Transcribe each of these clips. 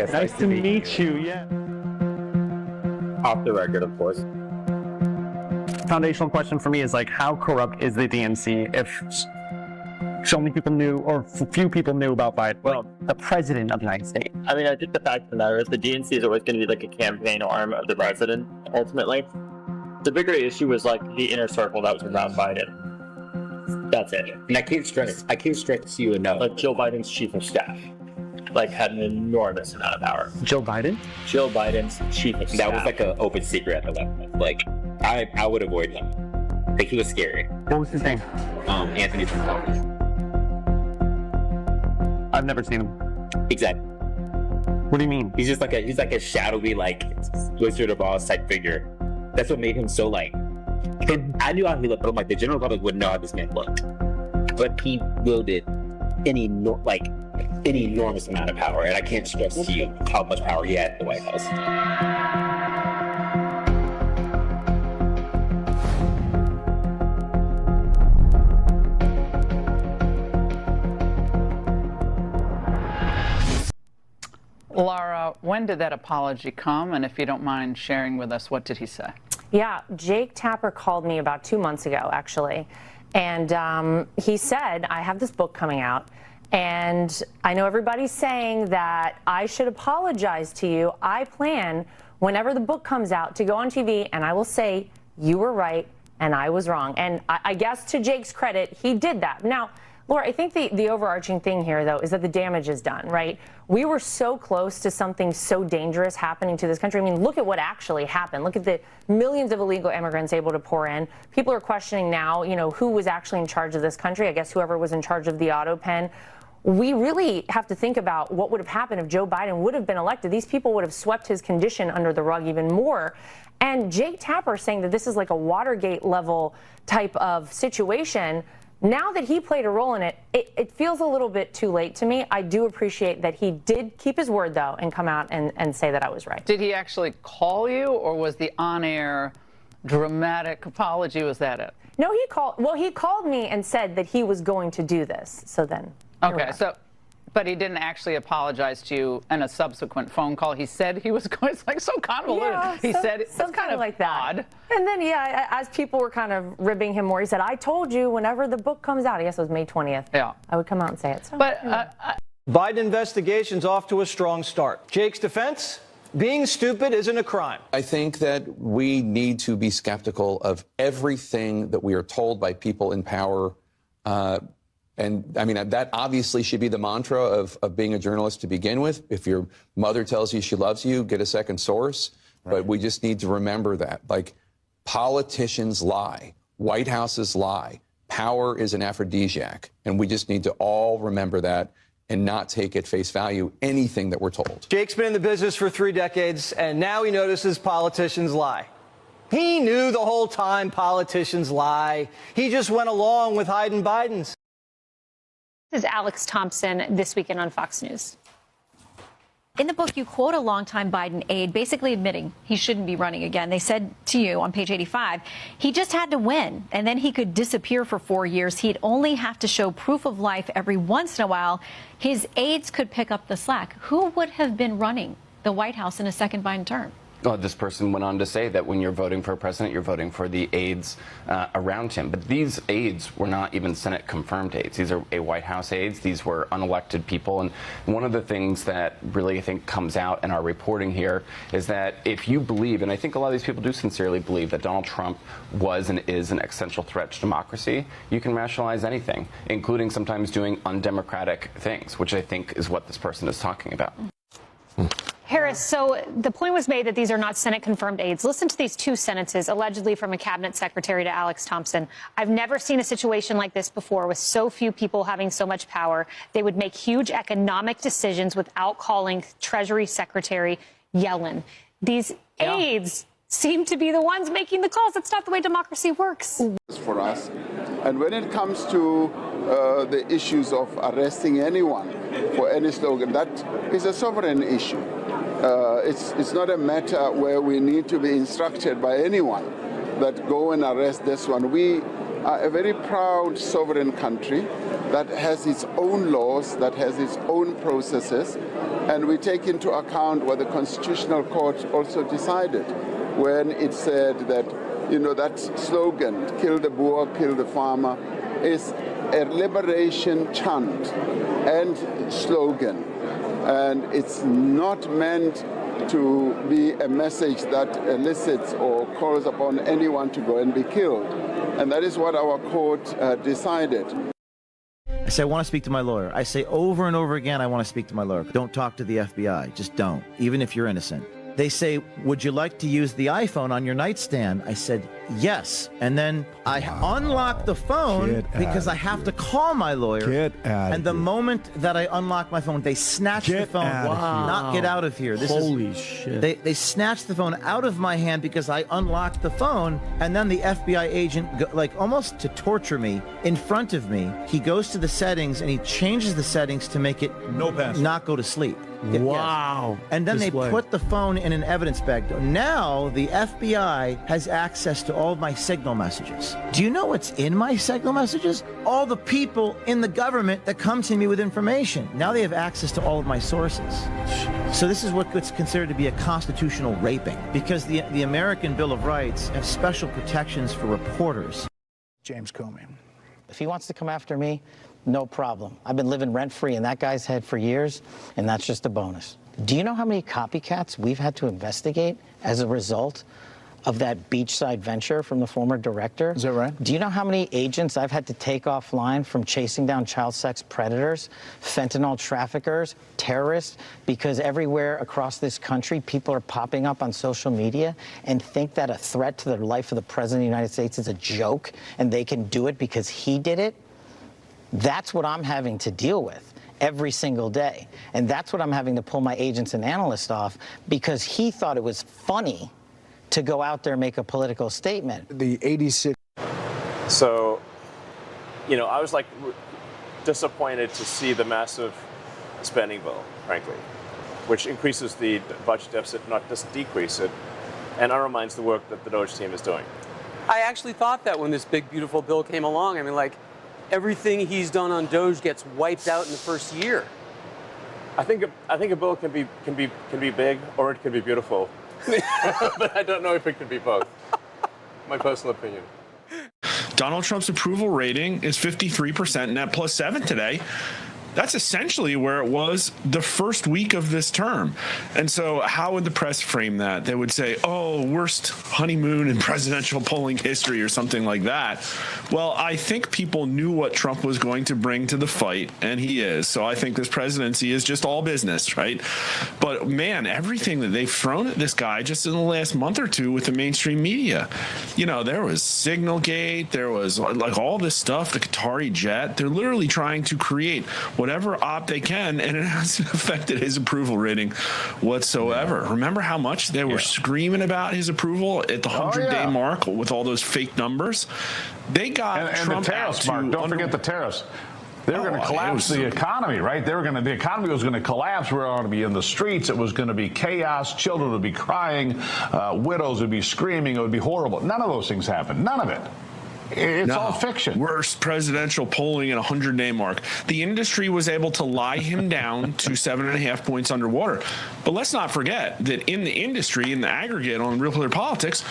Yes, nice to meet you. Yeah. Off the record, of course. Foundational question for me is like, how corrupt is the DNC if so many people knew, or few people knew about Biden, well, the president of the United States? I mean, I think the fact of the matter is the DNC is always going to be like a campaign arm of the president, ultimately. The bigger issue was like the inner circle that was around Biden. That's it. And I can't stress to you enough. Like Joe Biden's chief of staff, like had an enormous amount of power. Joe Biden? Joe Biden's chief of staff. That was like an open secret at that point. Like, I would avoid him. Like, he was scary. What was his name? Anthony Trump. I've never seen him. Exactly. What do you mean? He's like a shadowy, like, Wizard of Oz type figure. That's what made him so, like, I knew how he looked, but I'm like, the general public wouldn't know how this man looked. But he wielded an enormous amount of power, and I can't stress to you how much power he had in the White House. Laura, when did that apology come? And if you don't mind sharing with us, what did he say? Yeah, Jake Tapper called me about 2 months ago, actually. And he said, I have this book coming out, and I know everybody's saying that I should apologize to you. I plan, whenever the book comes out, to go on TV and I will say, you were right and I was wrong. And I guess to Jake's credit, he did that. Now, Laura, I think the overarching thing here, though, is that the damage is done, right? We were so close to something so dangerous happening to this country. I mean, look at what actually happened. Look at the millions of illegal immigrants able to pour in. People are questioning now, you know, who was actually in charge of this country. I guess whoever was in charge of the auto pen. We really have to think about what would have happened if Joe Biden would have been elected. These people would have swept his condition under the rug even more. And Jake Tapper saying that this is like a Watergate level type of situation. Now that he played a role in it, it feels a little bit too late to me. I do appreciate that he did keep his word, though, and come out and say that I was right. Did he actually call you, or was the on-air dramatic apology, was that it? No, he called me and said that he was going to do this. So then. Okay, but he didn't actually apologize to you in a subsequent phone call. He said he was going. It's like so convoluted. Yeah, he said it's kind of like that. odd. And then, yeah, as people were kind of ribbing him more, he said, I told you whenever the book comes out, I guess it was May 20th, yeah, I would come out and say it. So, but Biden investigation's off to a strong start. Jake's defense? Being stupid isn't a crime. I think that we need to be skeptical of everything that we are told by people in power. And I mean, that obviously should be the mantra of being a journalist to begin with. If your mother tells you she loves you, get a second source. Right. But we just need to remember that. Like, politicians lie. White Houses lie. Power is an aphrodisiac. And we just need to all remember that and not take at face value anything that we're told. Jake's been in the business for 3 decades, and now he notices politicians lie. He knew the whole time politicians lie. He just went along with hiding Biden's. This is Alex Thompson this weekend on Fox News. In the book, you quote a longtime Biden aide basically admitting he shouldn't be running again. They said to you on page 85, he just had to win, and then he could disappear for 4 years. He'd only have to show proof of life every once in a while. His aides could pick up the slack. Who would have been running the White House in a second Biden term? Well, this person went on to say that when you're voting for a president, you're voting for the aides around him. But these aides were not even Senate-confirmed aides. These are White House aides. These were unelected people. And one of the things that really, I think, comes out in our reporting here is that if you believe, and I think a lot of these people do sincerely believe, that Donald Trump was and is an existential threat to democracy, you can rationalize anything, including sometimes doing undemocratic things, which I think is what this person is talking about. Harris, so the point was made that these are not Senate-confirmed aides. Listen to these 2 sentences, allegedly from a cabinet secretary to Alex Thompson. I've never seen a situation like this before with so few people having so much power. They would make huge economic decisions without calling Treasury Secretary Yellen. These aides seem to be the ones making the calls. That's not the way democracy works. For us. And when it comes to the issues of arresting anyone for any slogan, that is a sovereign issue. It's not a matter where we need to be instructed by anyone that go and arrest this one. We are a very proud sovereign country. that has its own laws, that has its own processes, and we take into account what the Constitutional Court also decided when it said that, that slogan, kill the boer, kill the farmer, is a liberation chant and slogan. And it's not meant to be a message that elicits or calls upon anyone to go and be killed. And that is what our court decided. I say, I want to speak to my lawyer. I say over and over again, I want to speak to my lawyer. Don't talk to the FBI. Just don't, even if you're innocent. They say, would you like to use the iPhone on your nightstand? I said, yes. And then I unlock the phone because I have to call my lawyer. And the moment that I unlock my phone, they snatch the phone. Not get out of here. Holy shit. They snatch the phone out of my hand because I unlocked the phone. And then the FBI agent, almost to torture me, in front of me, he goes to the settings and he changes the settings to make it not go to sleep. Wow. Yes. And then they put the phone in an evidence bag. Now the FBI has access to all of my signal messages. Do you know what's in my signal messages? All the people in the government that come to me with information. Now they have access to all of my sources. So this is what's considered to be a constitutional raping, because the American Bill of Rights have special protections for reporters. James Comey. If he wants to come after me, no problem. I've been living rent-free in that guy's head for years, and that's just a bonus. Do you know how many copycats we've had to investigate as a result of that beachside venture from the former director? Is that right? Do you know how many agents I've had to take offline from chasing down child sex predators, fentanyl traffickers, terrorists, because everywhere across this country, people are popping up on social media and think that a threat to the life of the President of the United States is a joke, and they can do it because he did it? That's what I'm having to deal with every single day. And that's what I'm having to pull my agents and analysts off, because he thought it was funny to go out there and make a political statement. The 86. So, I was disappointed to see the massive spending bill, frankly, which increases the budget deficit, not just decrease it, and undermines the work that the Doge team is doing. I actually thought that when this big, beautiful bill came along. I mean, everything he's done on Doge gets wiped out in the first year. I think a bill can be big or it can be beautiful, but I don't know if it can be both. My personal opinion. Donald Trump's approval rating is 53%, net plus 7 today. That's essentially where it was the first week of this term. And so how would the press frame that? They would say, oh, worst honeymoon in presidential polling history or something like that. Well, I think people knew what Trump was going to bring to the fight, and he is. So I think this presidency is just all business, right? But man, everything that they've thrown at this guy just in the last month or two with the mainstream media, there was Signalgate, there was all this stuff, the Qatari jet. They're literally trying to create whatever op they can, and it hasn't affected his approval rating whatsoever. Remember how much they were screaming about his approval at the 100-day mark with all those fake numbers? They got Trump the tariffs, out to Mark. Don't forget the tariffs. They were going to collapse the economy, right? The economy was going to collapse. We were going to be in the streets. It was going to be chaos. Children would be crying. Widows would be screaming. It would be horrible. None of those things happened. None of it. It's all fiction. Worst presidential polling at 100-day mark. The industry was able to lie him down to 7.5 points underwater. But let's not forget that in the industry, in the aggregate on Real Clear Politics,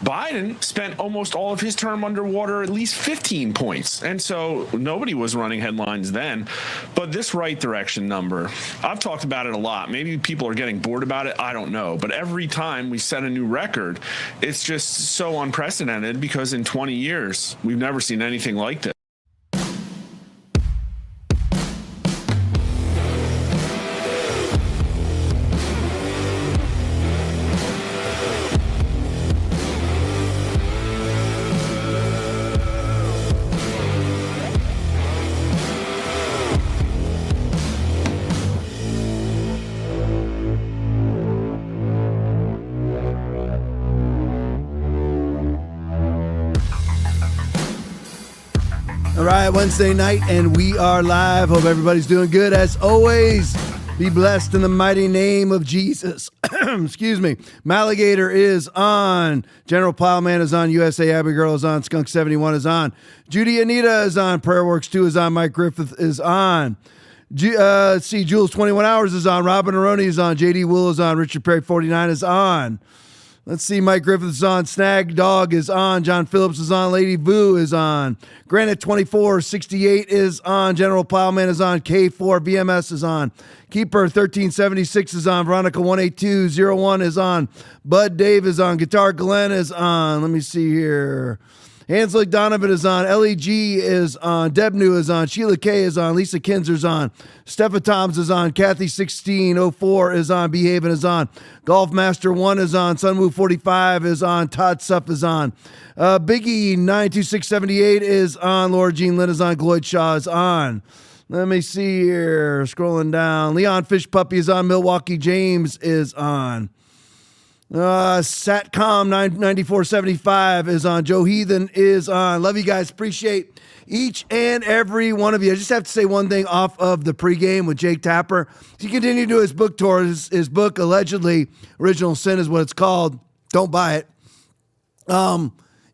Biden spent almost all of his term underwater, at least 15 points. And so nobody was running headlines then. But this right direction number, I've talked about it a lot. Maybe people are getting bored about it. I don't know. But every time we set a new record, it's just so unprecedented, because in 20 years, we've never seen anything like this. All right, Wednesday night, and we are live. Hope everybody's doing good as always. Be blessed in the mighty name of Jesus. Excuse me. Maligator is on. General Plowman is on. USA Abbey Girl is on. Skunk 71 is on. Judy Anita is on. Prayer Works 2 is on. Mike Griffith is on. Let's see. Jules 21 Hours is on. Robin Aroni is on. JD Will is on. Richard Perry 49 is on. Let's see. Mike Griffith is on. Snag Dog is on. John Phillips is on. Lady Boo is on. Granite 2468 is on. General Plowman is on. K4 VMS is on. Keeper 1376 is on. Veronica 18201 is on. Bud Dave is on. Guitar Glenn is on. Let me see here. Hanslick Donovan is on. LEG is on. Debnu is on. Sheila K is on. Lisa Kinzer's on. Steffa Toms is on. Kathy 1604 is on. Behaven is on. Golf Master 1 is on. Sunwoo 45 is on. Todd Suff is on. Biggie 92678 is on. Laura Jean Lynn is on. Gloyd Shaw is on. Let me see here. Scrolling down. Leon Fish Puppy is on. Milwaukee James is on. Satcom 99475 is on. Joe Heathen is on. Love you guys. Appreciate each and every one of you. I just have to say one thing off of the pregame with Jake Tapper. He continued to do his book tour. His book, allegedly, Original Sin is what it's called. Don't buy it.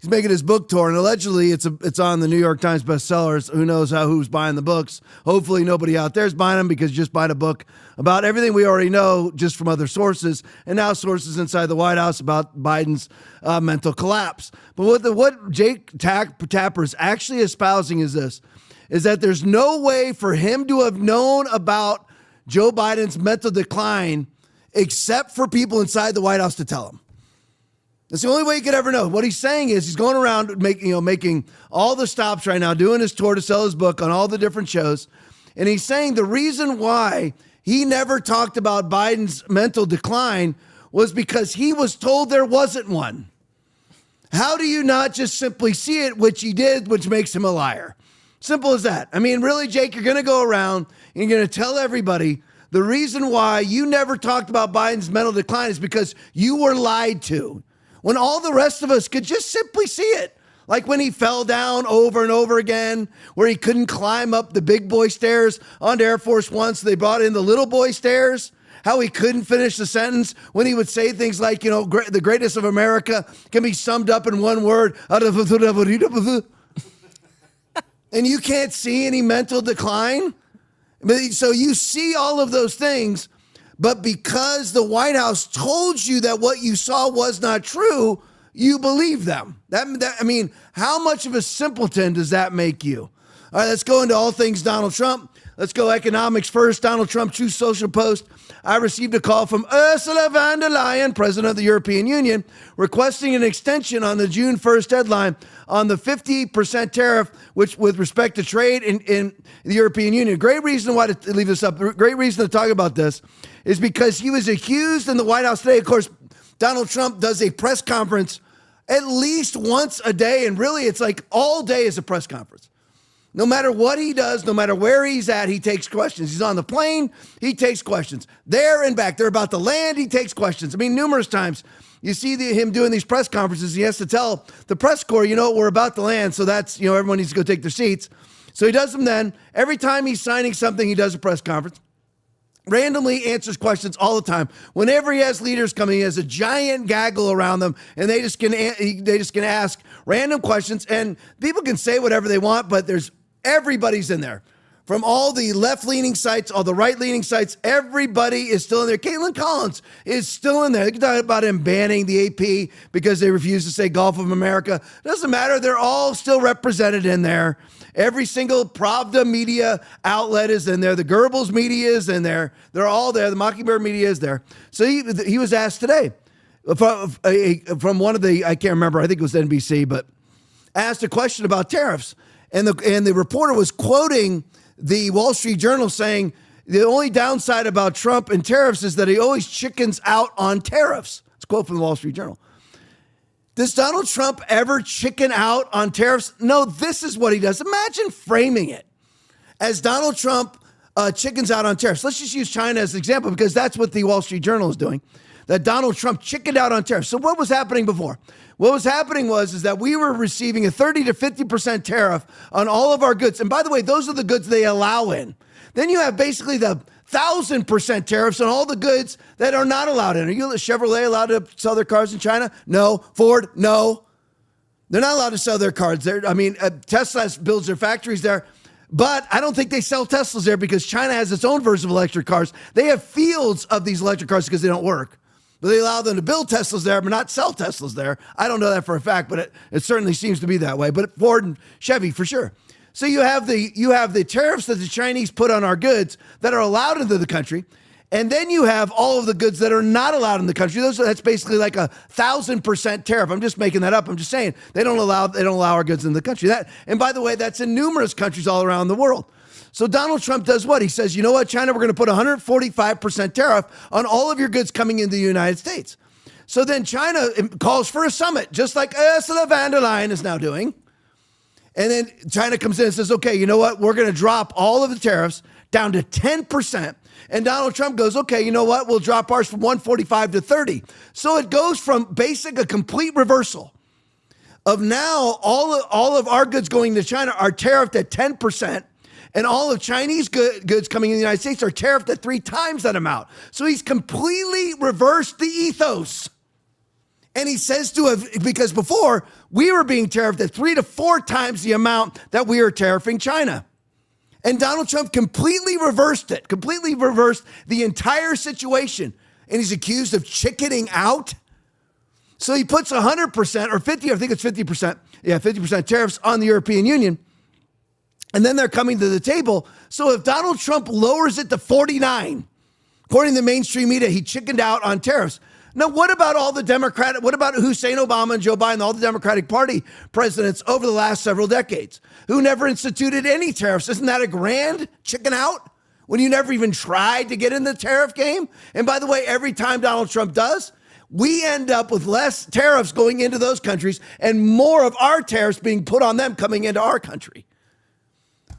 He's making his book tour, and allegedly it's on the New York Times bestsellers. Who knows who's buying the books? Hopefully nobody out there is buying them, because you just buying a book about everything we already know just from other sources, and now sources inside the White House about Biden's mental collapse. But what Jake Tapper is actually espousing is that there's no way for him to have known about Joe Biden's mental decline except for people inside the White House to tell him. That's the only way you could ever know. What he's saying is he's going around making all the stops right now, doing his tour to sell his book on all the different shows. And he's saying the reason why he never talked about Biden's mental decline was because he was told there wasn't one. How do you not just simply see it, which he did, which makes him a liar? Simple as that. I mean, really, Jake, you're going to go around and you're going to tell everybody the reason why you never talked about Biden's mental decline is because you were lied to. When all the rest of us could just simply see it. Like when he fell down over and over again, where he couldn't climb up the big boy stairs onto Air Force One, so they brought in the little boy stairs. How he couldn't finish the sentence when he would say things like, the greatness of America can be summed up in one word. And you can't see any mental decline. So you see all of those things. But because the White House told you that what you saw was not true, you believe them. I mean, how much of a simpleton does that make you? All right, let's go into all things Donald Trump. Let's go economics first. Donald Trump, Truth Social Post. I received a call from Ursula von der Leyen, President of the European Union, requesting an extension on the June 1st deadline on the 50% tariff, which with respect to trade in the European Union. Great reason why to leave this up. Great reason to talk about this is because he was accused in the White House today. Of course, Donald Trump does a press conference at least once a day, and really it's like all day is a press conference. No matter what he does, no matter where he's at, he takes questions. He's on the plane, he takes questions. There and back, they're about to land, he takes questions. I mean, numerous times you see him doing these press conferences. He has to tell the press corps, we're about to land, so that's, everyone needs to go take their seats. So he does them then. Every time he's signing something, he does a press conference. Randomly answers questions all the time. Whenever he has leaders coming, he has a giant gaggle around them, and they just can ask random questions, and people can say whatever they want, but everybody's in there. From all the left-leaning sites, all the right-leaning sites, everybody is still in there. Caitlin Collins is still in there. They can talk about him banning the AP because they refuse to say Gulf of America. It doesn't matter. They're all still represented in there. Every single Pravda media outlet is in there. The Goebbels media is in there. They're all there. The Mockingbird media is there. So he was asked today from one of the, I can't remember, I think it was NBC, but asked a question about tariffs. And the reporter was quoting the Wall Street Journal saying the only downside about Trump and tariffs is that he always chickens out on tariffs. It's a quote from the Wall Street Journal. Does Donald Trump ever chicken out on tariffs? No, this is what he does. Imagine framing it as Donald Trump chickens out on tariffs. Let's just use China as an example because that's what the Wall Street Journal is doing, that Donald Trump chickened out on tariffs. So what was happening before? What was happening is that we were receiving a 30 to 50% tariff on all of our goods. And by the way, those are the goods they allow in. Then you have basically the 1,000% tariffs on all the goods that are not allowed in. Are you Chevrolet allowed to sell their cars in China? No. Ford? No. They're not allowed to sell their cars there. I mean, Tesla builds their factories there, but I don't think they sell Teslas there because China has its own version of electric cars. They have fields of these electric cars because they don't work. But they allow them to build Teslas there, but not sell Teslas there. I don't know that for a fact, but it certainly seems to be that way. But Ford and Chevy for sure. So you have the tariffs that the Chinese put on our goods that are allowed into the country. And then you have all of the goods that are not allowed in the country. That's basically like 1,000% tariff. I'm just making that up. I'm just saying they don't allow our goods in the country. And by the way, that's in numerous countries all around the world. So Donald Trump does what? He says, you know what, China, we're going to put 145% tariff on all of your goods coming into the United States. So then China calls for a summit, just like Ursula von der Leyen is now doing. And then China comes in and says, okay, you know what? We're going to drop all of the tariffs down to 10%. And Donald Trump goes, okay, you know what? We'll drop ours from 145 to 30. So it goes from a complete reversal of now all of our goods going to China are tariffed at 10%. And all of Chinese goods coming in the United States are tariffed at 3 times that amount. So he's completely reversed the ethos. And he says because before we were being tariffed at 3 to 4 times the amount that we are tariffing China. And Donald Trump completely reversed it, completely reversed the entire situation. And he's accused of chickening out. So he puts 100% or 50, I think it's 50%. Yeah, 50% tariffs on the European Union. And then they're coming to the table. So if Donald Trump lowers it to 49, according to the mainstream media, he chickened out on tariffs. Now, what about what about Hussein Obama and Joe Biden, all the Democratic Party presidents over the last several decades who never instituted any tariffs? Isn't that a grand chicken out when you never even tried to get in the tariff game? And by the way, every time Donald Trump does, we end up with less tariffs going into those countries and more of our tariffs being put on them coming into our country.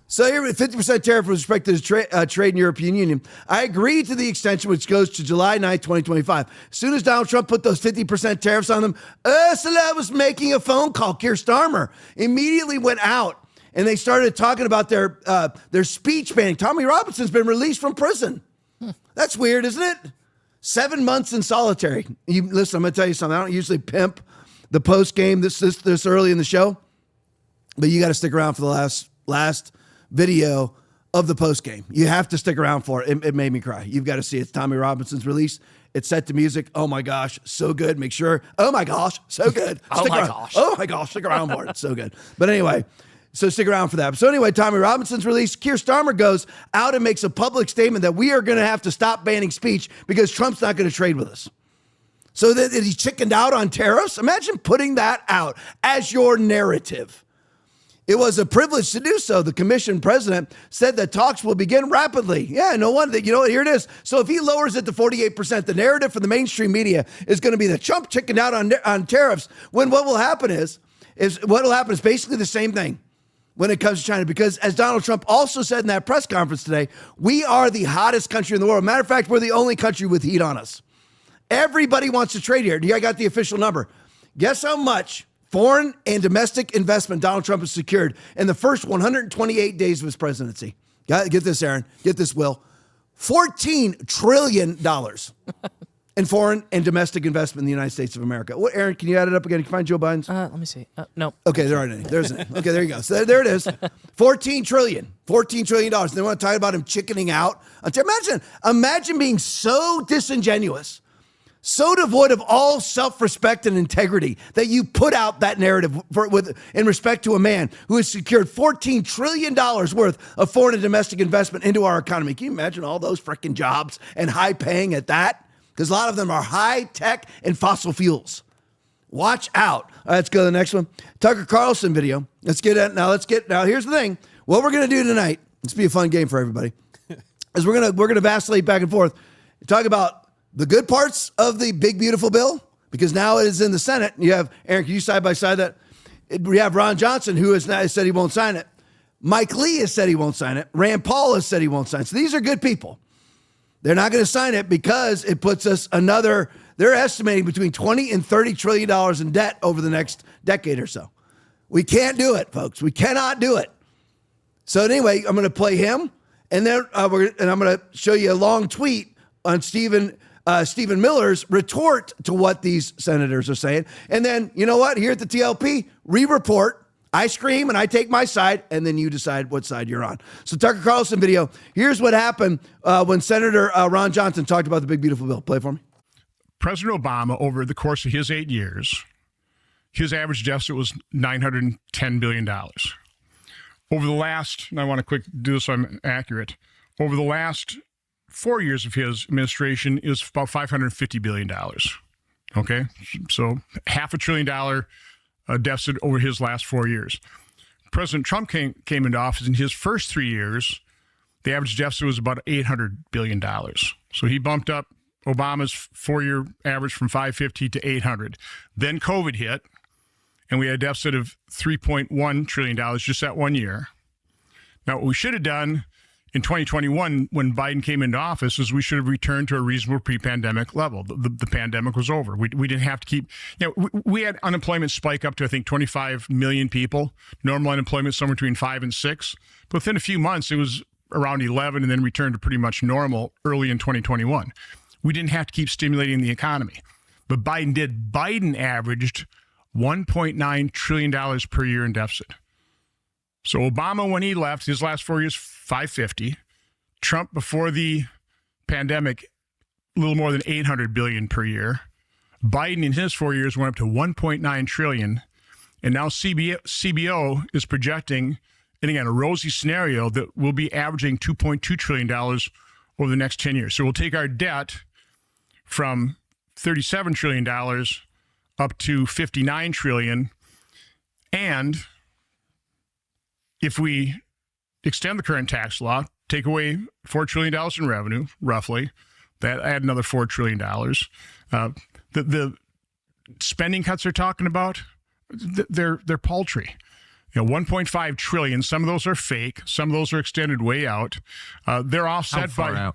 So here, 50% tariff with respect to the trade in European Union. I agree to the extension, which goes to July 9th, 2025. As soon as Donald Trump put those 50% tariffs on them, Ursula was making a phone call. Keir Starmer immediately went out, and they started talking about their speech banning. Tommy Robinson's been released from prison. That's weird, isn't it? 7 months in solitary. Listen, I'm going to tell you something. I don't usually pimp the post game this early in the show, but you got to stick around for the last video of the post game. You have to stick around for it. It made me cry. You've got to see it. It's Tommy Robinson's release. It's set to music. Oh my gosh, so good. Make sure. Oh my gosh, so good. Stick around. Oh my gosh, stick around for it. It's so good. But anyway, so stick around for that. So anyway, Tommy Robinson's release. Keir Starmer goes out and makes a public statement that we are going to have to stop banning speech because Trump's not going to trade with us. So that he chickened out on tariffs. Imagine putting that out as your narrative. It was a privilege to do so. The commission president said that talks will begin rapidly. Yeah, no wonder. You know what? Here it is. So if he lowers it to 48%, the narrative for the mainstream media is going to be that Trump chickened out on tariffs. When what will happen is basically the same thing when it comes to China. Because as Donald Trump also said in that press conference today, we are the hottest country in the world. Matter of fact, we're the only country with heat on us. Everybody wants to trade here. I got the official number. Guess how much foreign and domestic investment Donald Trump has secured in the first 128 days of his presidency? Get this, Aaron. Get this, Will. $14 trillion in foreign and domestic investment in the United States of America. What, Aaron, can you add it up again? Can you find Joe Biden's? Let me see. No. Okay, there aren't any. There's any. Okay, there you go. So there it is. $14 trillion. $14 trillion. They want to talk about him chickening out. Imagine being so disingenuous, so devoid of all self-respect and integrity that you put out that narrative in respect to a man who has secured $14 trillion worth of foreign and domestic investment into our economy. Can you imagine all those freaking jobs and high paying at that? Because a lot of them are high tech and fossil fuels. Watch out. All right, let's go to the next one. Tucker Carlson video. Now here's the thing. What we're going to do tonight, this will be a fun game for everybody, is we're going to vacillate back and forth. Talk about the good parts of the big, beautiful bill, because now it is in the Senate. You have, Aaron, can you side by side that? We have Ron Johnson, who has now said he won't sign it. Mike Lee has said he won't sign it. Rand Paul has said he won't sign it. So these are good people. They're not going to sign it because it puts us they're estimating between $20 and $30 trillion in debt over the next decade or so. We can't do it, folks. We cannot do it. So anyway, I'm going to play him. And then I'm going to show you a long tweet on Stephen Miller's retort to what these senators are saying. And then, you know what? Here at the TLP, re-report. I scream and I take my side, and then you decide what side you're on. So Tucker Carlson video. Here's what happened when Senator Ron Johnson talked about the big, beautiful bill. Play for me. President Obama, over the course of his 8 years, his average deficit was $910 billion. Over the last, and I want to do this so I'm accurate, over the last 4 years of his administration is about $550 billion. Okay? So $500 billion deficit over his last 4 years. President Trump came into office. In his first 3 years, the average deficit was about $800 billion. So he bumped up Obama's 4-year average from 550 to 800. Then COVID hit, and we had a deficit of $3.1 trillion just that 1 year. Now, what we should have done in 2021, when Biden came into office, is we should have returned to a reasonable pre-pandemic level. The pandemic was over. We didn't have to keep, we had unemployment spike up to, I think, 25 million people. Normal unemployment somewhere between 5 and 6. But within a few months, it was around 11 and then returned to pretty much normal early in 2021. We didn't have to keep stimulating the economy. But Biden did. Biden averaged $1.9 trillion per year in deficit. So Obama, when he left, his last 4 years, 550. Trump, before the pandemic, a little more than 800 billion per year. Biden, in his 4 years, went up to 1.9 trillion. And now CBO is projecting, and again, a rosy scenario, that we'll be averaging $2.2 trillion over the next 10 years. So we'll take our debt from $37 trillion up to $59 trillion. And if we extend the current tax law, take away $4 trillion in revenue, roughly, that add another $4 trillion. The spending cuts they're talking about, they're paltry. 1.5 trillion. Some of those are fake. Some of those are extended way out. They're offset by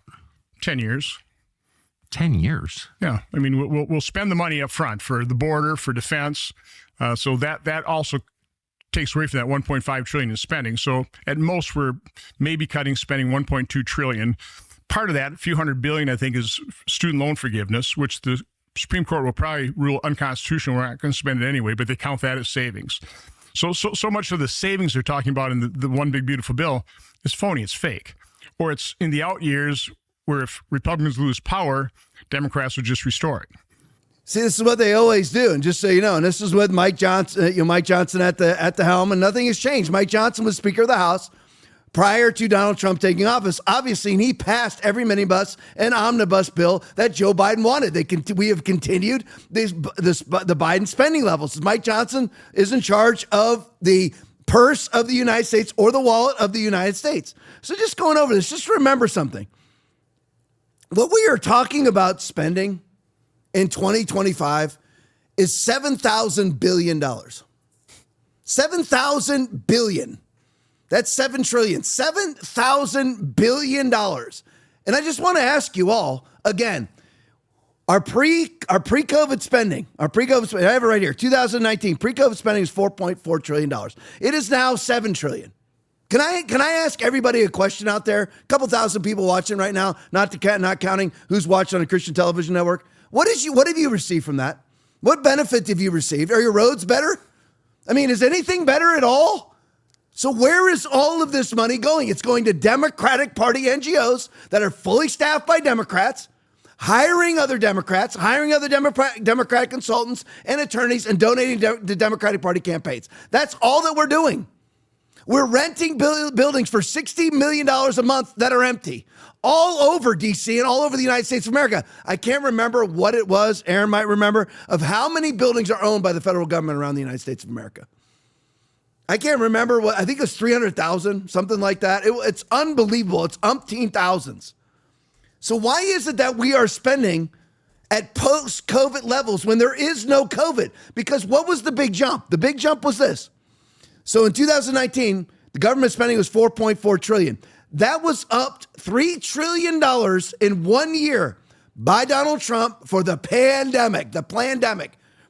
10 years. 10 years. Yeah, I mean, we'll spend the money up front for the border, for defense. So that also takes away from that 1.5 trillion in spending. So at most, we're maybe cutting spending 1.2 trillion. Part of that, a few hundred billion, I think, is student loan forgiveness, which the Supreme Court will probably rule unconstitutional. We're not going to spend it anyway, but they count that as savings. So much of the savings they're talking about in the one big beautiful bill is phony. It's fake. Or it's in the out years where if Republicans lose power, Democrats would just restore it. See, this is what they always do, and just so you know, and this is with Mike Johnson. Mike Johnson at the helm, and nothing has changed. Mike Johnson was Speaker of the House prior to Donald Trump taking office, obviously, and he passed every minibus and omnibus bill that Joe Biden wanted. We have continued the Biden spending levels. Mike Johnson is in charge of the purse of the United States or the wallet of the United States. So just going over this, just remember something. What we are talking about spending in 2025 is $7,000 billion. 7,000 billion. That's 7 trillion. $7,000 billion. And I just want to ask you all again, our pre-COVID spending, I have it right here. 2019 pre-COVID spending is $4.4 trillion. It is now 7 trillion. Can I ask everybody a question out there? A couple thousand people watching right now, not counting who's watching on a Christian television network. What have you received from that? What benefit have you received? Are your roads better? I mean, is anything better at all? So where is all of this money going? It's going to Democratic Party NGOs that are fully staffed by Democrats, hiring other Democrats, hiring other Democratic consultants and attorneys, and donating to Democratic Party campaigns. That's all that we're doing. We're renting buildings for $60 million a month that are empty all over D.C. and all over the United States of America. I can't remember what it was, Aaron might remember, of how many buildings are owned by the federal government around the United States of America. I can't remember what, I think it was 300,000, something like that. It's unbelievable. It's umpteen thousands. So why is it that we are spending at post-COVID levels when there is no COVID? Because what was the big jump? The big jump was this. So in 2019, the government spending was $4.4 trillion. That was up $3 trillion in 1 year by Donald Trump for the pandemic,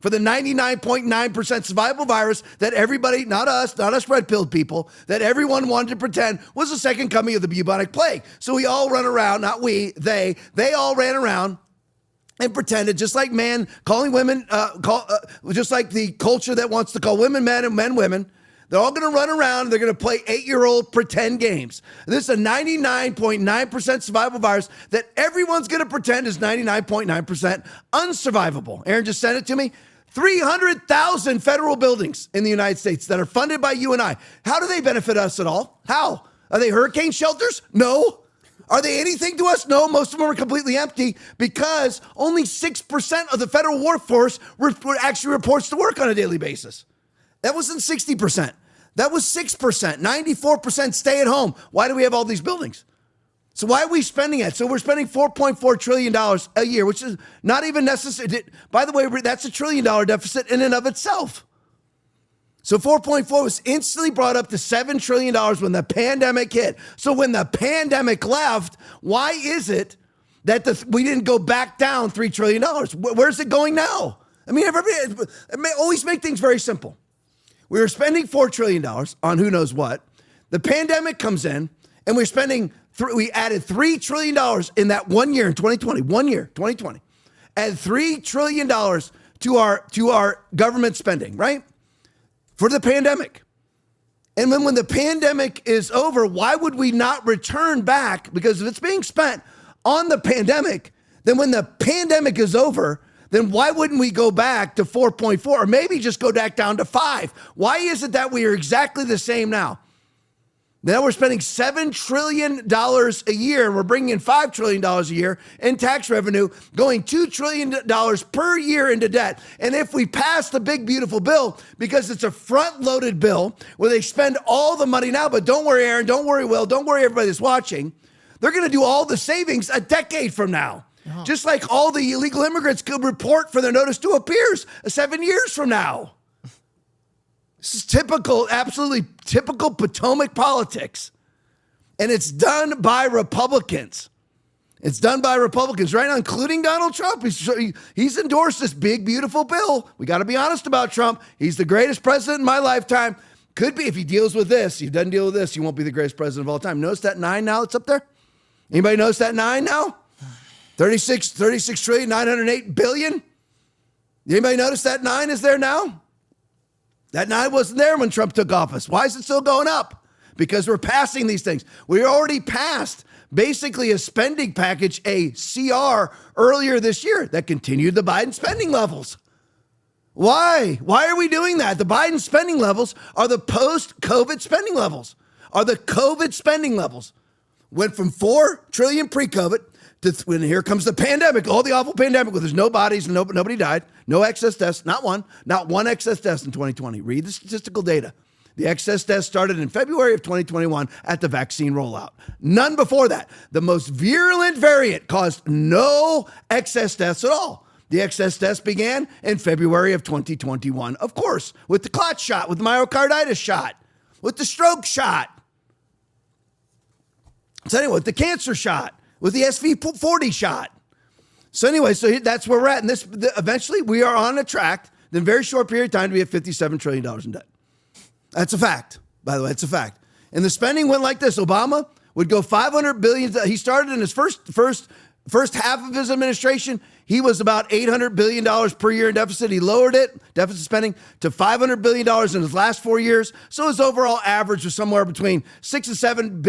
for the 99.9% survival virus that everybody, not us red-pilled people, that everyone wanted to pretend was the second coming of the bubonic plague. So we all run around, not we, they all ran around and pretended, just like man calling women, just like the culture that wants to call women men and men women. They're all going to run around. They're going to play 8-year-old pretend games. This is a 99.9% survival virus that everyone's going to pretend is 99.9% unsurvivable. Aaron just sent it to me. 300,000 federal buildings in the United States that are funded by you and I. How do they benefit us at all? How? Are they hurricane shelters? No. Are they anything to us? No. Most of them are completely empty because only 6% of the federal workforce actually reports to work on a daily basis. That wasn't 60%. That was 6%. 94% stay at home. Why do we have all these buildings? So why are we spending it? So we're spending $4.4 trillion a year, which is not even necessary. By the way, that's $1 trillion deficit in and of itself. So 4.4 was instantly brought up to $7 trillion when the pandemic hit. So when the pandemic left, why is it that we didn't go back down $3 trillion? Where's it going now? I mean, always make things very simple. We were spending $4 trillion on who knows what. The pandemic comes in, and we're spending, we added $3 trillion in that 1 year in 2020, 1 year, 2020. Add $3 trillion to our government spending, right? For the pandemic. And then when the pandemic is over, why would we not return back? Because if it's being spent on the pandemic, then when the pandemic is over, then why wouldn't we go back to 4.4 or maybe just go back down to 5? Why is it that we are exactly the same now? Now we're spending $7 trillion a year, and we're bringing in $5 trillion a year in tax revenue, going $2 trillion per year into debt. And if we pass the big, beautiful bill, because it's a front-loaded bill where they spend all the money now, but don't worry, Aaron, don't worry, Will, don't worry, everybody that's watching, they're going to do all the savings a decade from now. Oh. Just like all the illegal immigrants could report for their notice to appears 7 years from now. This is typical, absolutely typical Potomac politics. And it's done by Republicans. It's done by Republicans right now, including Donald Trump. He's endorsed this big, beautiful bill. We got to be honest about Trump. He's the greatest president in my lifetime. Could be if he deals with this. If he doesn't deal with this, he won't be the greatest president of all time. Notice that 9 now that's up there? Anybody notice that 9 now? 36 trillion, 908 billion. Anybody notice that 9 is there now? That 9 wasn't there when Trump took office. Why is it still going up? Because we're passing these things. We already passed basically a spending package, a CR, earlier this year that continued the Biden spending levels. Why? Why are we doing that? The Biden spending levels are the post-COVID spending levels, are the COVID spending levels. Went from 4 trillion pre-COVID when here comes the pandemic, all the awful pandemic where there's no bodies and nobody died, no excess deaths, not one excess death in 2020. Read the statistical data. The excess deaths started in February of 2021 at the vaccine rollout. None before that. The most virulent variant caused no excess deaths at all. The excess deaths began in February of 2021, of course, with the clot shot, with the myocarditis shot, with the stroke shot. So anyway, with the cancer shot, with the SV40 shot. So anyway, so that's where we're at. And eventually we are on a track in a very short period of time to be at $57 trillion in debt. That's a fact, by the way, it's a fact. And the spending went like this. Obama would go $500 billion. He started in his first half of his administration. He was about $800 billion per year in deficit. He lowered it, deficit spending, to $500 billion in his last 4 years. So his overall average was somewhere between $600 and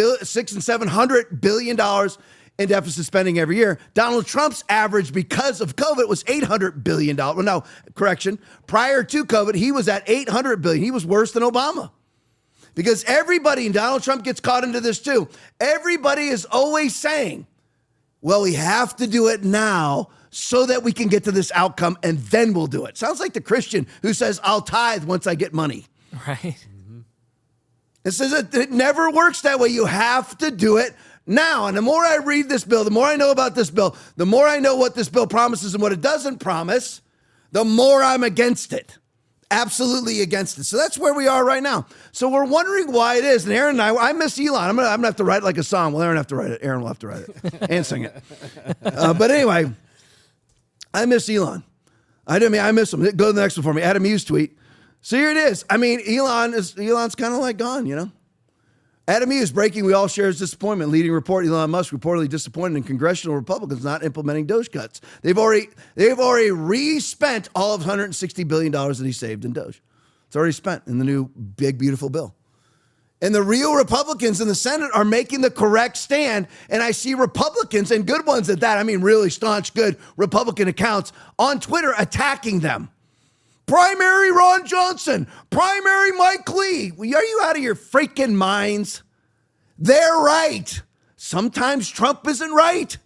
$700 billion in deficit spending every year. Donald Trump's average, because of COVID, was $800 billion. Well, no, correction. Prior to COVID, he was at $800 billion. He was worse than Obama. Because everybody, and Donald Trump gets caught into this too, everybody is always saying, well, we have to do it now so that we can get to this outcome, and then we'll do it. Sounds like the Christian who says, I'll tithe once I get money. Right. Mm-hmm. It says it never works that way. You have to do it now. And the more I read this bill, the more I know about this bill, the more I know what this bill promises and what it doesn't promise, the more I'm against it. Absolutely against it. So that's where we are right now. So we're wondering why it is. And Aaron and I miss Elon. I'm gonna have to write like a song. Well, Aaron will have to write it. Aaron will have to write it and sing it. But anyway, I miss Elon. I miss him. Go to the next one for me. Adam Hughes tweet. So here it is. I mean, Elon's kind of like gone, you know. Adam Hughes breaking. We all share his disappointment. Leading report: Elon Musk reportedly disappointed in congressional Republicans not implementing Doge cuts. They've already re-spent all of $160 billion that he saved in Doge. It's already spent in the new big beautiful bill. And the real Republicans in the Senate are making the correct stand. And I see Republicans, and good ones at that, I mean really staunch, good Republican accounts on Twitter attacking them. Primary Ron Johnson, primary Mike Lee. Are you out of your freaking minds? They're right. Sometimes Trump isn't right.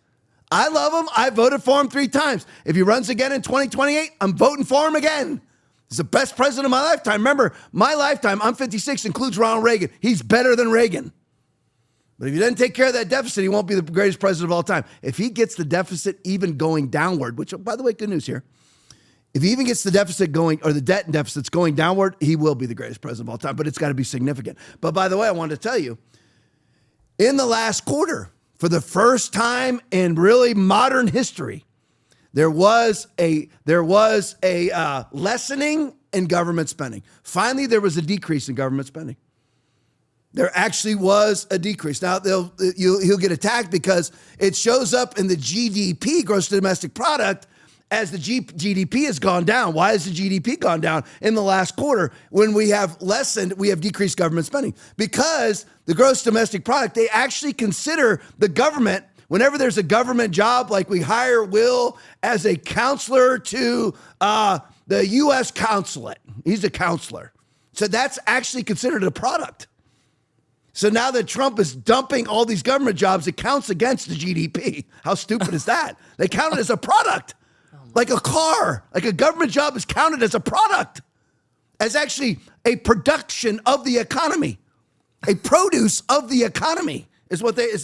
I love him. I voted for him 3 times. If he runs again in 2028, I'm voting for him again. He's the best president of my lifetime. Remember, my lifetime, I'm 56, includes Ronald Reagan. He's better than Reagan. But if he doesn't take care of that deficit, he won't be the greatest president of all time. If he gets the deficit even going downward, which, by the way, good news here. If he even gets the deficit going, or the debt and deficits going downward, he will be the greatest president of all time, but it's got to be significant. But by the way, I wanted to tell you, in the last quarter, for the first time in really modern history, there was a lessening in government spending. Finally, there was a decrease in government spending. There actually was a decrease. Now, he'll get attacked because it shows up in the GDP, gross domestic product, as the GDP has gone down. Why has the GDP gone down in the last quarter when we have decreased government spending? Because the gross domestic product, they actually consider the government, whenever there's a government job, like we hire Will as a counselor to the U.S. consulate. He's a counselor. So that's actually considered a product. So now that Trump is dumping all these government jobs, it counts against the GDP. How stupid is that? They count it as a product. Like a car, like a government job is counted as a product, as actually a production of the economy, a produce of the economy is what they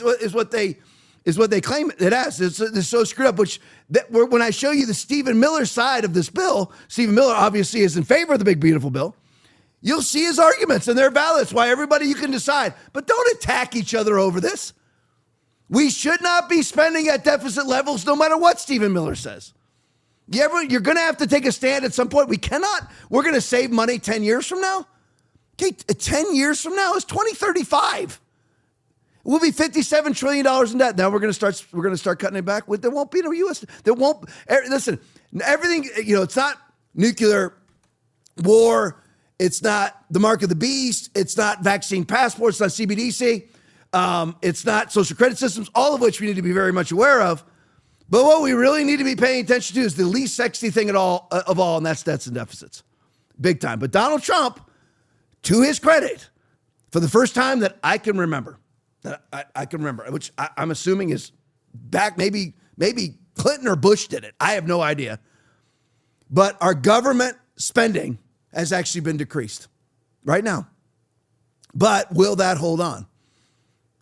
claim it as. It's so screwed up. When I show you the Stephen Miller side of this bill, Stephen Miller obviously is in favor of the big beautiful bill. You'll see his arguments, and they're valid. That's why everybody, you can decide, but don't attack each other over this. We should not be spending at deficit levels, no matter what Stephen Miller says. You're going to have to take a stand at some point. We're going to save money 10 years from now. Okay, 10 years from now is 2035. We'll be $57 trillion in debt. Now we're going to start cutting it back. There won't be no U.S. There won't. Listen, everything, it's not nuclear war. It's not the mark of the beast. It's not vaccine passports. It's not CBDC. It's not social credit systems, all of which we need to be very much aware of. But what we really need to be paying attention to is the least sexy thing of all, and that's debts and deficits. Big time. But Donald Trump, to his credit, for the first time that I can remember, which I'm assuming is back, maybe Clinton or Bush did it. I have no idea. But our government spending has actually been decreased right now. But will that hold on?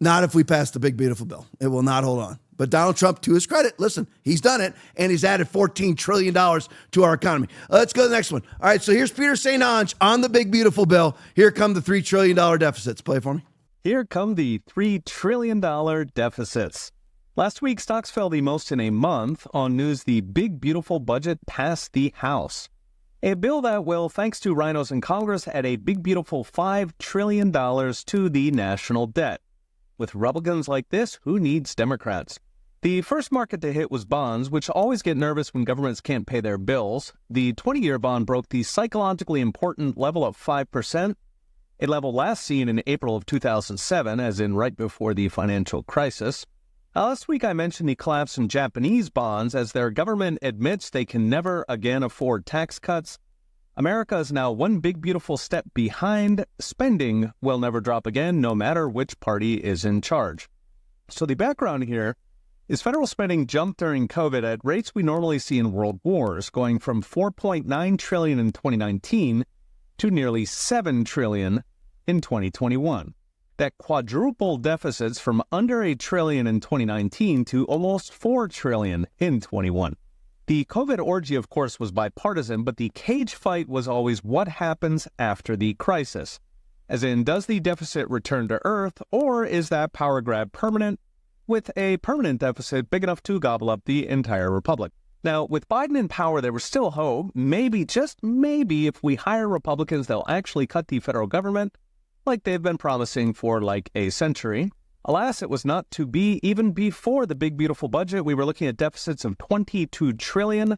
Not if we pass the big beautiful bill. It will not hold on. But Donald Trump, to his credit, listen, he's done it, and he's added $14 trillion to our economy. Let's go to the next one. All right, so here's Peter St. Onge on the big, beautiful bill. Here come the $3 trillion deficits. Play for me. Here come the $3 trillion deficits. Last week, stocks fell the most in a month on news the big, beautiful budget passed the House. A bill that will, thanks to rhinos in Congress, add a big, beautiful $5 trillion to the national debt. With Republicans like this, who needs Democrats? The first market to hit was bonds, which always get nervous when governments can't pay their bills. The 20-year bond broke the psychologically important level of 5%, a level last seen in April of 2007, as in right before the financial crisis. Last week I mentioned the collapse in Japanese bonds as their government admits they can never again afford tax cuts. America is now one big beautiful step behind. Spending will never drop again, no matter which party is in charge. So the background here is federal spending jumped during COVID at rates we normally see in world wars, going from $4.9 trillion in 2019 to nearly $7 trillion in 2021. That quadrupled deficits from under $1 trillion in 2019 to almost $4 trillion in 21. The COVID orgy, of course, was bipartisan, but the cage fight was always what happens after the crisis. As in, does the deficit return to earth, or is that power grab permanent, with a permanent deficit big enough to gobble up the entire republic? Now, with Biden in power, there was still hope. Maybe, just maybe, if we hire Republicans, they'll actually cut the federal government like they've been promising for like a century. Alas, it was not to be. Even before the big, beautiful budget, we were looking at deficits of $22 trillion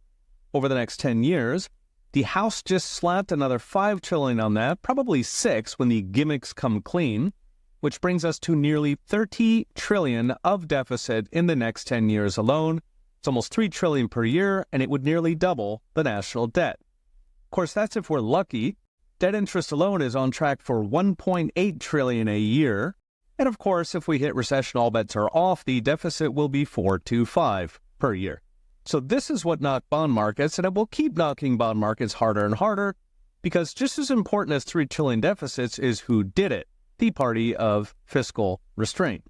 over the next 10 years. The House just slapped another $5 trillion on that, probably $6 when the gimmicks come clean, which brings us to nearly $30 trillion of deficit in the next 10 years alone. It's almost $3 trillion per year, and it would nearly double the national debt. Of course, that's if we're lucky. Debt interest alone is on track for $1.8 trillion a year. And of course, if we hit recession, all bets are off. The deficit will be 4 to 5 per year. So this is what knocked bond markets, and it will keep knocking bond markets harder and harder, because just as important as $3 trillion deficits is who did it, the party of fiscal restraint.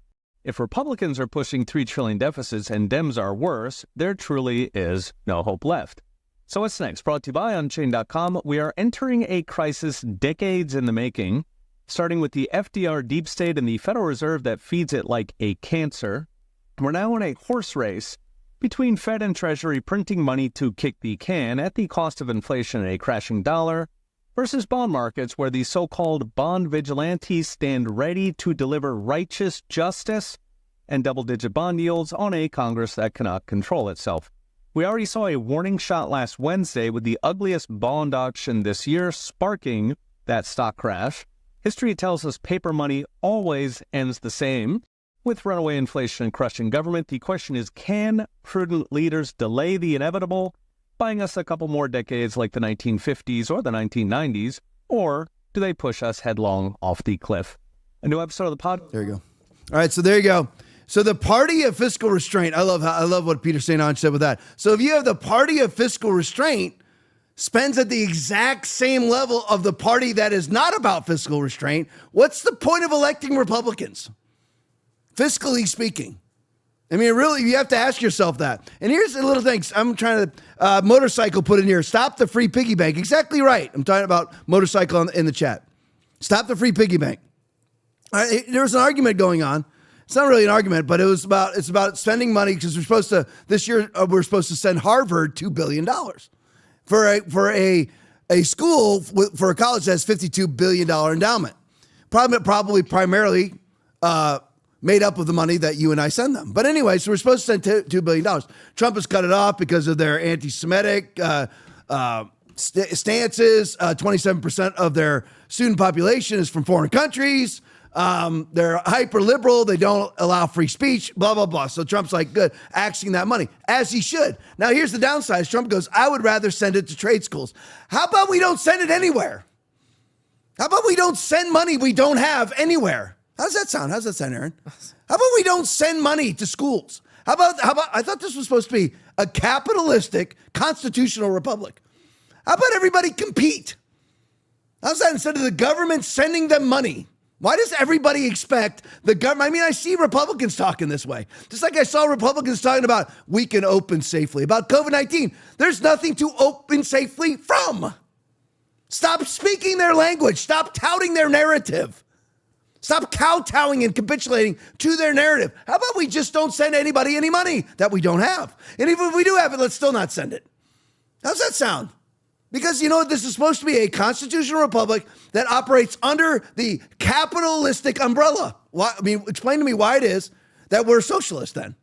If Republicans are pushing $3 trillion deficits and Dems are worse, there truly is no hope left. So what's next? Brought to you by Unchained.com. We are entering a crisis decades in the making, starting with the FDR deep state and the Federal Reserve that feeds it like a cancer. We're now in a horse race between Fed and Treasury printing money to kick the can at the cost of inflation and a crashing dollar, versus bond markets where the so-called bond vigilantes stand ready to deliver righteous justice and double-digit bond yields on a Congress that cannot control itself. We already saw a warning shot last Wednesday with the ugliest bond auction this year, sparking that stock crash. History tells us paper money always ends the same, with runaway inflation and crushing government. The question is, can prudent leaders delay the inevitable, buying us a couple more decades like the 1950s or the 1990s, or do they push us headlong off the cliff? A new episode of the pod. There you go. All right, so there you go. So the party of fiscal restraint, I love what Peter St. Onge said with that. So if you have the party of fiscal restraint spends at the exact same level of the party that is not about fiscal restraint, what's the point of electing Republicans? Fiscally speaking. I mean, really, you have to ask yourself that. And here's the little thing. I'm trying to, motorcycle put in here, stop the free piggy bank. Exactly right. I'm talking about motorcycle in the chat. Stop the free piggy bank. There was an argument going on. It's not really an argument, but it's about spending money because this year we're supposed to send Harvard $2 billion for a school, for a college that has $52 billion endowment. Probably primarily made up of the money that you and I send them. But anyway, so we're supposed to send $2 billion. Trump has cut it off because of their anti-Semitic stances. 27% of their student population is from foreign countries. They're hyper liberal. They don't allow free speech, blah, blah, blah. So Trump's like, good, axing that money, as he should. Now, here's the downside. Trump goes, I would rather send it to trade schools. How about we don't send it anywhere? How about we don't send money we don't have anywhere? How's that sound? How's that sound, Aaron? How about we don't send money to schools? How about, I thought this was supposed to be a capitalistic constitutional republic. How about everybody compete? How's that instead of the government sending them money? Why does everybody expect the government? I mean, I see Republicans talking this way. Just like I saw Republicans talking about we can open safely, about COVID-19. There's nothing to open safely from. Stop speaking their language. Stop touting their narrative. Stop kowtowing and capitulating to their narrative. How about we just don't send anybody any money that we don't have? And even if we do have it, let's still not send it. How's that sound? Because you know what? This is supposed to be a constitutional republic that operates under the capitalistic umbrella. Why? I mean, explain to me why it is that we're socialists then.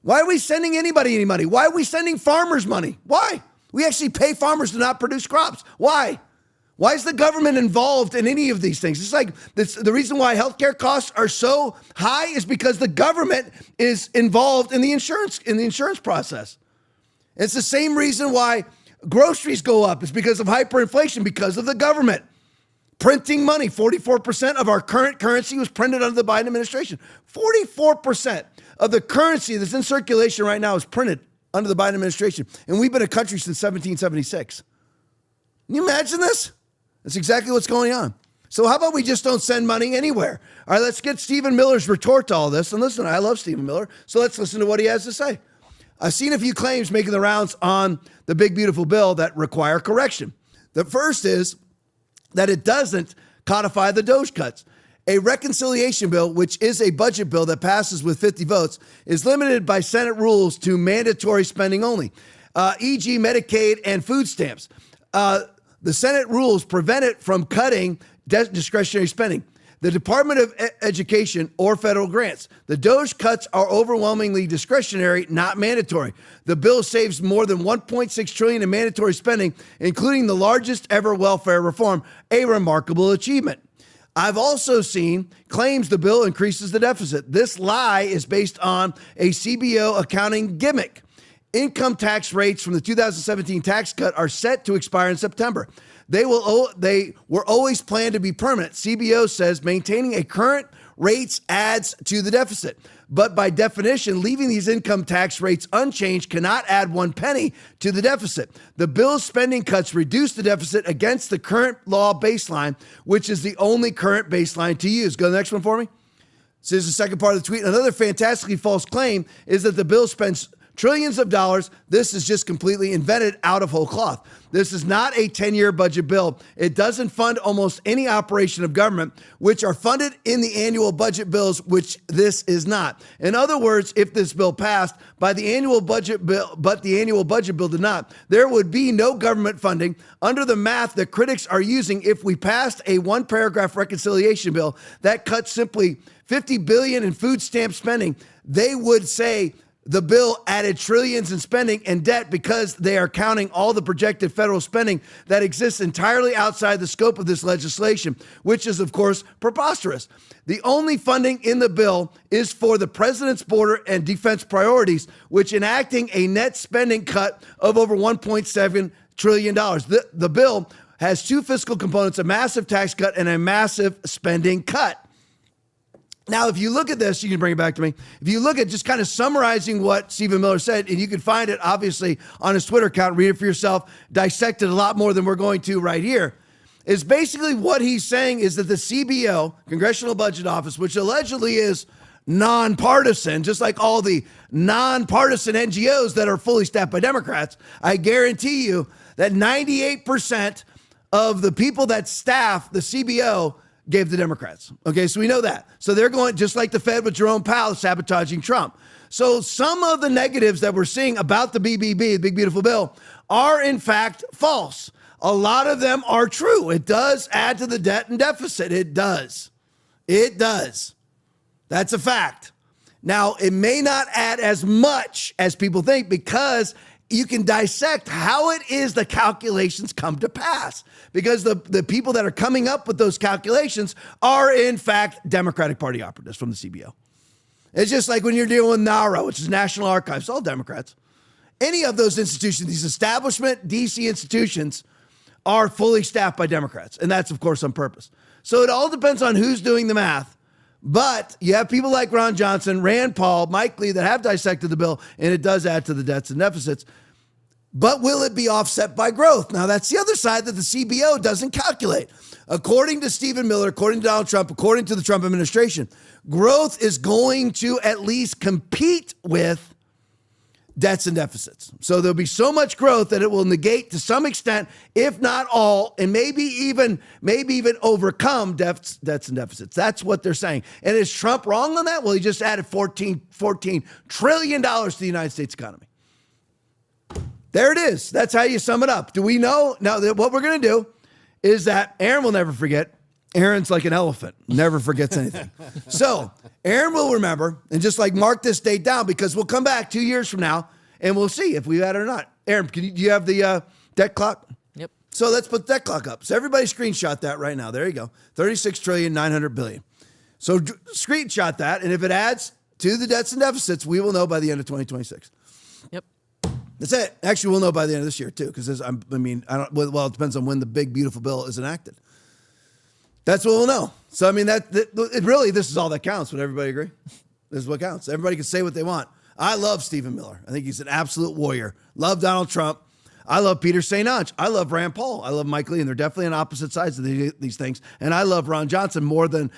Why are we sending anybody any money? Why are we sending farmers money? Why? We actually pay farmers to not produce crops. Why? Why is the government involved in any of these things? It's like this, the reason why healthcare costs are so high is because the government is involved in the insurance process. It's the same reason why groceries go up. It's because of hyperinflation, because of the government printing money. 44% of our current currency was printed under the Biden administration. 44% of the currency that's in circulation right now is printed under the Biden administration. And we've been a country since 1776. Can you imagine this? That's exactly what's going on. So how about we just don't send money anywhere? All right, let's get Stephen Miller's retort to all this. And listen, I love Stephen Miller, so let's listen to what he has to say. I've seen a few claims making the rounds on the big, beautiful bill that require correction. The first is that it doesn't codify the Doge cuts. A reconciliation bill, which is a budget bill that passes with 50 votes, is limited by Senate rules to mandatory spending only, e.g. Medicaid and food stamps. The Senate rules prevent it from cutting discretionary spending. The Department of Education or federal grants. The DOGE cuts are overwhelmingly discretionary, not mandatory. The bill saves more than $1.6 trillion in mandatory spending, including the largest ever welfare reform, a remarkable achievement. I've also seen claims the bill increases the deficit. This lie is based on a CBO accounting gimmick. Income tax rates from the 2017 tax cut are set to expire in September. They were always planned to be permanent. CBO says maintaining a current rates adds to the deficit. But by definition, leaving these income tax rates unchanged cannot add 1 penny to the deficit. The bill's spending cuts reduce the deficit against the current law baseline, which is the only current baseline to use. Go to the next one for me. So here's the second part of the tweet. Another fantastically false claim is that the bill spends trillions of dollars. This is just completely invented out of whole cloth. This is not a 10-year budget bill. It doesn't fund almost any operation of government, which are funded in the annual budget bills, which this is not. In other words, if this bill passed by the annual budget bill, but the annual budget bill did not, there would be no government funding under the math that critics are using. If we passed a one-paragraph reconciliation bill that cuts simply $50 billion in food stamp spending, they would say the bill added trillions in spending and debt because they are counting all the projected federal spending that exists entirely outside the scope of this legislation, which is, of course, preposterous. The only funding in the bill is for the president's border and defense priorities, which enacting a net spending cut of over $1.7 trillion. The bill has two fiscal components, a massive tax cut and a massive spending cut. Now, if you look at this, you can bring it back to me. If you look at just kind of summarizing what Stephen Miller said, and you can find it obviously on his Twitter account, read it for yourself, dissect it a lot more than we're going to right here, is basically what he's saying is that the CBO, Congressional Budget Office, which allegedly is nonpartisan, just like all the nonpartisan NGOs that are fully staffed by Democrats, I guarantee you that 98% of the people that staff the CBO gave the Democrats. Okay, so we know that. So they're going just like the Fed with Jerome Powell sabotaging Trump. So some of the negatives that we're seeing about the BBB, the Big Beautiful Bill, are in fact false. A lot of them are true. It does add to the debt and deficit. It does. It does. That's a fact. Now, it may not add as much as people think because you can dissect how it is the calculations come to pass, because the people that are coming up with those calculations are, in fact, Democratic Party operatives from the CBO. It's just like when you're dealing with NARA, which is National Archives, all Democrats. Any of those institutions, these establishment DC institutions, are fully staffed by Democrats. And that's, of course, on purpose. So it all depends on who's doing the math. But you have people like Ron Johnson, Rand Paul, Mike Lee that have dissected the bill, and it does add to the debts and deficits. But will it be offset by growth? Now, that's the other side that the CBO doesn't calculate. According to Stephen Miller, according to Donald Trump, according to the Trump administration, growth is going to at least compete with debts and deficits. So there'll be so much growth that it will negate to some extent, if not all, and maybe even overcome debts and deficits. That's what they're saying. And is Trump wrong on that? Well, he just added $14 trillion to the United States economy. There it is. That's how you sum it up. Do we know? Now, what we're going to do is that Aaron will never forget. Aaron's like an elephant, never forgets anything. So Aaron will remember and just like mark this date down, because we'll come back 2 years from now and we'll see if we had it or not. Aaron, do you have the debt clock? Yep. So let's put the debt clock up. So everybody screenshot that right now. There you go. 36,900 billion. So screenshot that. And if it adds to the debts and deficits, we will know by the end of 2026. Yep. That's it. Actually, we'll know by the end of this year too, because it depends on when the big beautiful bill is enacted. That's what we'll know. So, I mean, this is all that counts. Would everybody agree? This is what counts. Everybody can say what they want. I love Stephen Miller. I think he's an absolute warrior. Love Donald Trump. I love Peter St. Onge. I love Rand Paul. I love Mike Lee, and they're definitely on opposite sides of these things. And I love Ron Johnson more than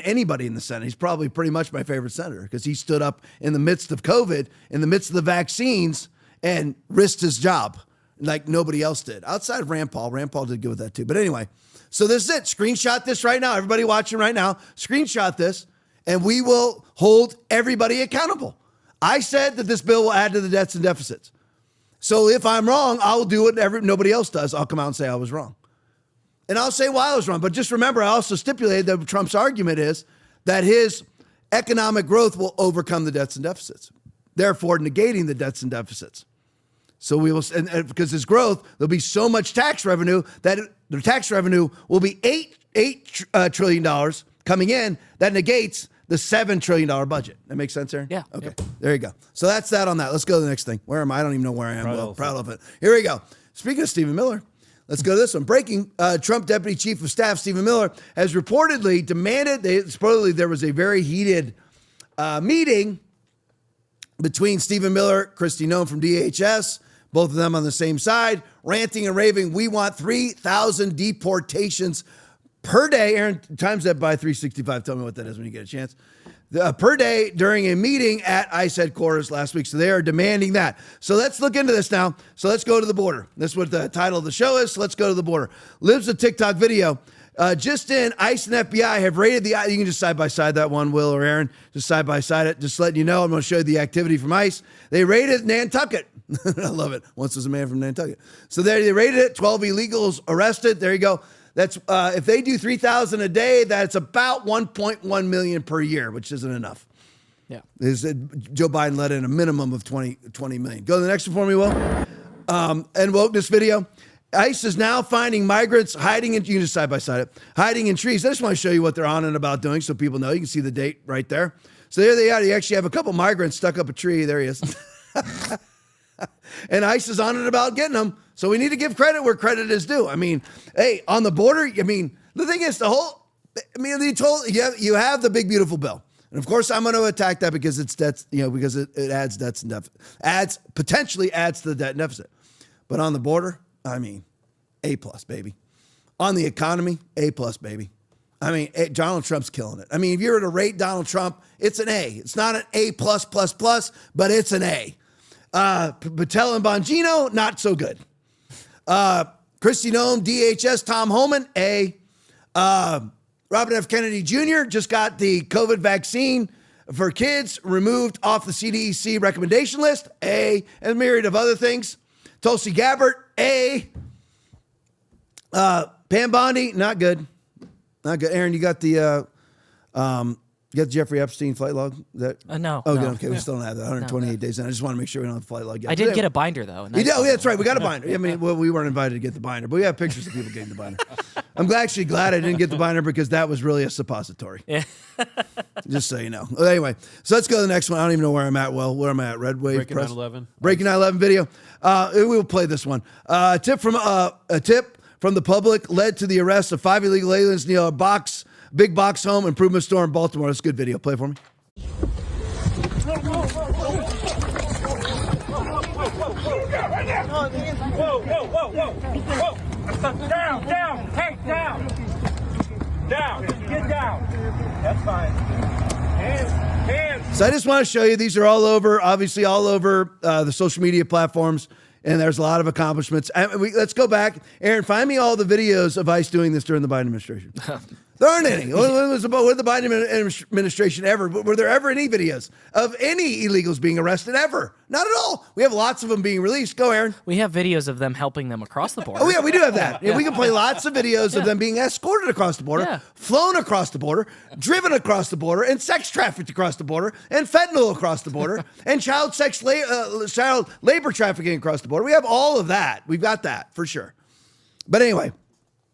anybody in the Senate. He's probably pretty much my favorite senator because he stood up in the midst of COVID, in the midst of the vaccines, and risked his job. like nobody else did. Outside of Rand Paul. Rand Paul did good with that too. But anyway, so this is it. Screenshot this right now. Everybody watching right now, screenshot this, and we will hold everybody accountable. I said that this bill will add to the debts and deficits. So if I'm wrong, I'll do what nobody else does. I'll come out and say I was wrong. And I'll say why I was wrong. But just remember, I also stipulated that Trump's argument is that his economic growth will overcome the debts and deficits, therefore negating the debts and deficits. So we will, and because his growth, there'll be so much tax revenue that the tax revenue will be $8 trillion coming in. That negates the $7 trillion budget. That makes sense, Aaron? Yeah. Okay. Yeah. There you go. So that's that on that. Let's go to the next thing. Where am I? I don't even know where I am. Proud of it. Here we go. Speaking of Stephen Miller, let's go to this one. Breaking, Trump Deputy Chief of Staff Stephen Miller has reportedly demanded, supposedly there was a very heated meeting between Stephen Miller, Kristi Noem from DHS, both of them on the same side, ranting and raving, we want 3,000 deportations per day. Aaron, times that by 365. Tell me what that is when you get a chance. Per day during a meeting at ICE headquarters last week. So they are demanding that. So let's look into this now. So let's go to the border. This is what the title of the show is. So let's go to the border. Lives a TikTok video. Just in, ICE and FBI have raided the, you can just side by side that one, Will or Aaron, just side by side it. Just letting you know, I'm going to show you the activity from ICE. They raided Nantucket. I love it. Once was a man from Nantucket. So there they raided it. 12 illegals arrested. There you go. That's if they do 3,000 a day, that's about 1.1 million per year, which isn't enough. Yeah. Joe Biden let in a minimum of 20 million. Go to the next one for me, Will. And wokeness video. ICE is now finding migrants hiding in, you can just side by side it, hiding in trees. I just want to show you what they're on and about doing so people know. You can see the date right there. So there they are. You actually have a couple migrants stuck up a tree. There he is. And ICE is on and about getting them. So we need to give credit where credit is due. I mean, hey, on the border, I mean, the thing is they told you have the big, beautiful bill. And of course, I'm going to attack that because it's debts, because it adds debts and deficit, potentially adds to the debt and deficit. But on the border, I mean, A+, baby. On the economy, A+, baby. I mean, Donald Trump's killing it. I mean, if you were to rate Donald Trump, it's an A. It's not an A+++, but it's an A. Patel and Bongino, not so good. Kristi Noem, DHS, Tom Homan, A. Robert F. Kennedy Jr. just got the COVID vaccine for kids removed off the CDC recommendation list, A. And a myriad of other things. Tulsi Gabbard, A. Pam Bondi, not good. Not good. Aaron, you got the Jeffrey Epstein flight log? No. Oh, no. good. Okay, we still don't have that. 128 days in. I just want to make sure we don't have the flight log yet. I did get a binder, though. Yeah, that's right. We got a binder. I mean, well, we weren't invited to get the binder, but we have pictures of people getting the binder. I'm actually glad I didn't get the binder because that was really a suppository. Yeah. Just so you know. Well, anyway, so let's go to the next one. I don't even know where I'm at. Well, where am I at? Red Wave Breaking Press? 9/11. Breaking 9/11 video. We will play this one. A tip from the public led to the arrest of 5 illegal aliens near a big box home improvement store in Baltimore. That's a good video. Play it for me. Down, take down. Down, get down. That's fine. Hands. So I just want to show you, these are all over, obviously all over the social media platforms, and there's a lot of accomplishments. Let's go back. Aaron, find me all the videos of ICE doing this during the Biden administration. There aren't any. What was the Biden administration ever? Were there ever any videos of any illegals being arrested ever? Not at all. We have lots of them being released. Go, Aaron. We have videos of them helping them across the border. Oh, yeah, we do have that. Yeah, we can play lots of videos of them being escorted across the border, flown across the border, driven across the border, and sex trafficked across the border, and fentanyl across the border, and child labor trafficking across the border. We have all of that. We've got that for sure. But anyway.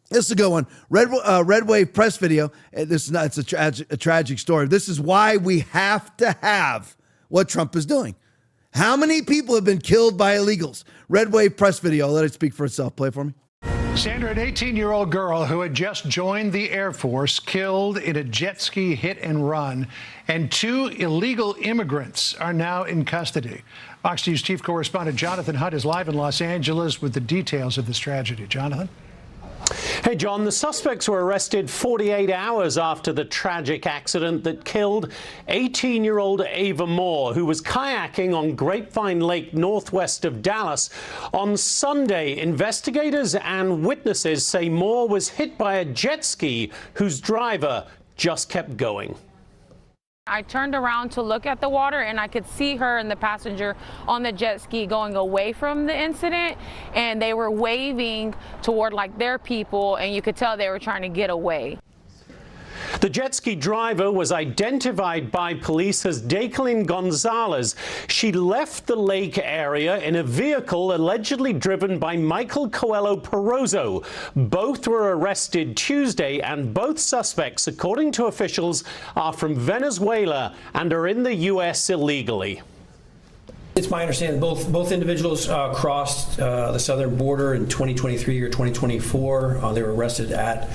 This is a good one. Red Wave Press video. It's a tragic story. This is why we have to have what Trump is doing. How many people have been killed by illegals? Red Wave Press video. I'll let it speak for itself. Play it for me. Sandra, an 18-year-old girl who had just joined the Air Force, killed in a jet ski hit and run, and 2 illegal immigrants are now in custody. Fox News chief correspondent Jonathan Hunt is live in Los Angeles with the details of this tragedy. Jonathan? Hey, Hey, John, the suspects were arrested 48 hours after the tragic accident that killed 18-year-old Ava Moore, who was kayaking on Grapevine Lake northwest of Dallas. On Sunday, investigators and witnesses say Moore was hit by a jet ski whose driver just kept going. I turned around to look at the water and I could see her and the passenger on the jet ski going away from the incident, and they were waving toward like their people, and you could tell they were trying to get away. The jet ski driver was identified by police as Declan Gonzalez. She left the lake area in a vehicle allegedly driven by Michael Coelho Perozzo. Both were arrested Tuesday, and both suspects, according to officials, are from Venezuela and are in the U.S. illegally. It's my understanding both individuals crossed the southern border in 2023 or 2024. They were arrested at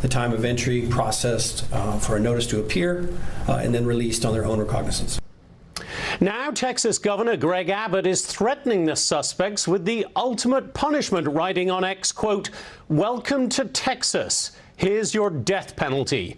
the time of entry, processed for a notice to appear, and then released on their own recognizance. Now, Texas Governor Greg Abbott is threatening the suspects with the ultimate punishment, writing on X, quote, "Welcome to Texas. Here's your death penalty."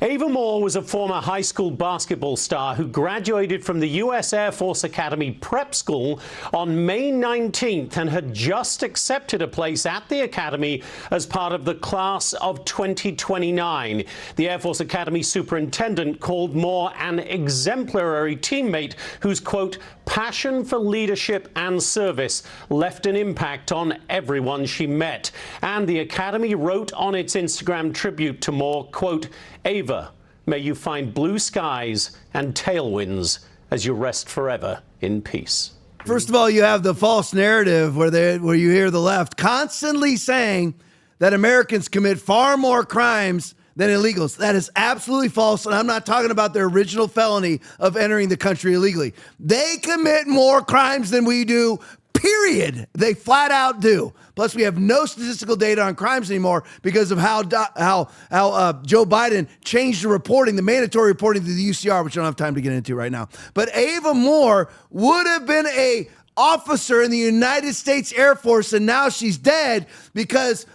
Ava Moore was a former high school basketball star who graduated from the U.S. Air Force Academy Prep School on May 19th and had just accepted a place at the Academy as part of the class of 2029. The Air Force Academy superintendent called Moore an exemplary teammate whose, quote, "passion for leadership and service left an impact on everyone she met." And the Academy wrote on its Instagram tribute to Moore, quote, "Ava, may you find blue skies and tailwinds as you rest forever in peace." First of all, you have the false narrative where you hear the left constantly saying that Americans commit far more crimes than illegals. That is absolutely false, and I'm not talking about their original felony of entering the country illegally. They commit more crimes than we do, period. They flat out do. Plus, we have no statistical data on crimes anymore because of how Joe Biden changed the reporting, the mandatory reporting to the UCR, which I don't have time to get into right now. But Ava Moore would have been a officer in the United States Air Force, and now she's dead because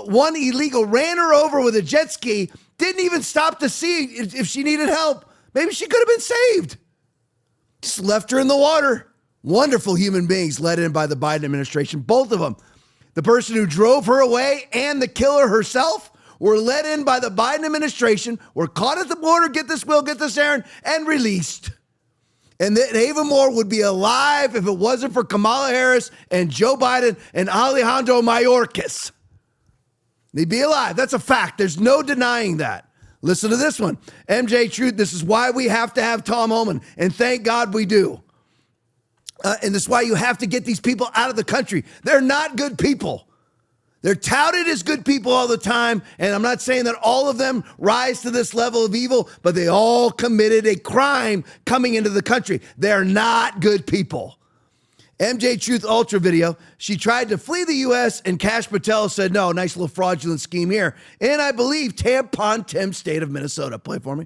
one illegal ran her over with a jet ski, didn't even stop to see if she needed help. Maybe she could have been saved. Just left her in the water. Wonderful human beings led in by the Biden administration, both of them. The person who drove her away and the killer herself were led in by the Biden administration, were caught at the border, get this Will, get this Aaron, and released. And then Ava Moore would be alive if it wasn't for Kamala Harris and Joe Biden and Alejandro Mayorkas. They'd be alive. That's a fact. There's no denying that. Listen to this one. MJ Truth, this is why we have to have Tom Homan, and thank God we do. And this is why you have to get these people out of the country. They're not good people. They're touted as good people all the time, and I'm not saying that all of them rise to this level of evil, but they all committed a crime coming into the country. They're not good people. MJ Truth Ultra video, she tried to flee the U.S., and Kash Patel said, no, nice little fraudulent scheme here. And I believe Tampon Tim, state of Minnesota. Play for me.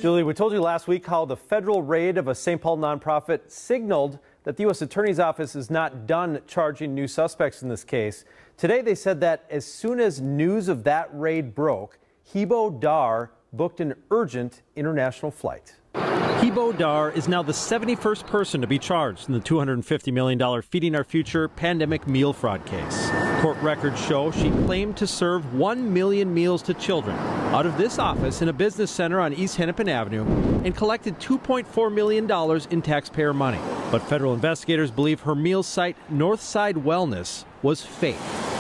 Julie, we told you last week how the federal raid of a St. Paul nonprofit signaled that the U.S. Attorney's Office is not done charging new suspects in this case. Today, they said that as soon as news of that raid broke, Hebo Dar booked an urgent international flight. Hebo Dar is now the 71st person to be charged in the $250 million Feeding Our Future pandemic meal fraud case. Court records show she claimed to serve 1 million meals to children out of this office in a business center on East Hennepin Avenue and collected $2.4 million in taxpayer money. But federal investigators believe her meal site, Northside Wellness, was fake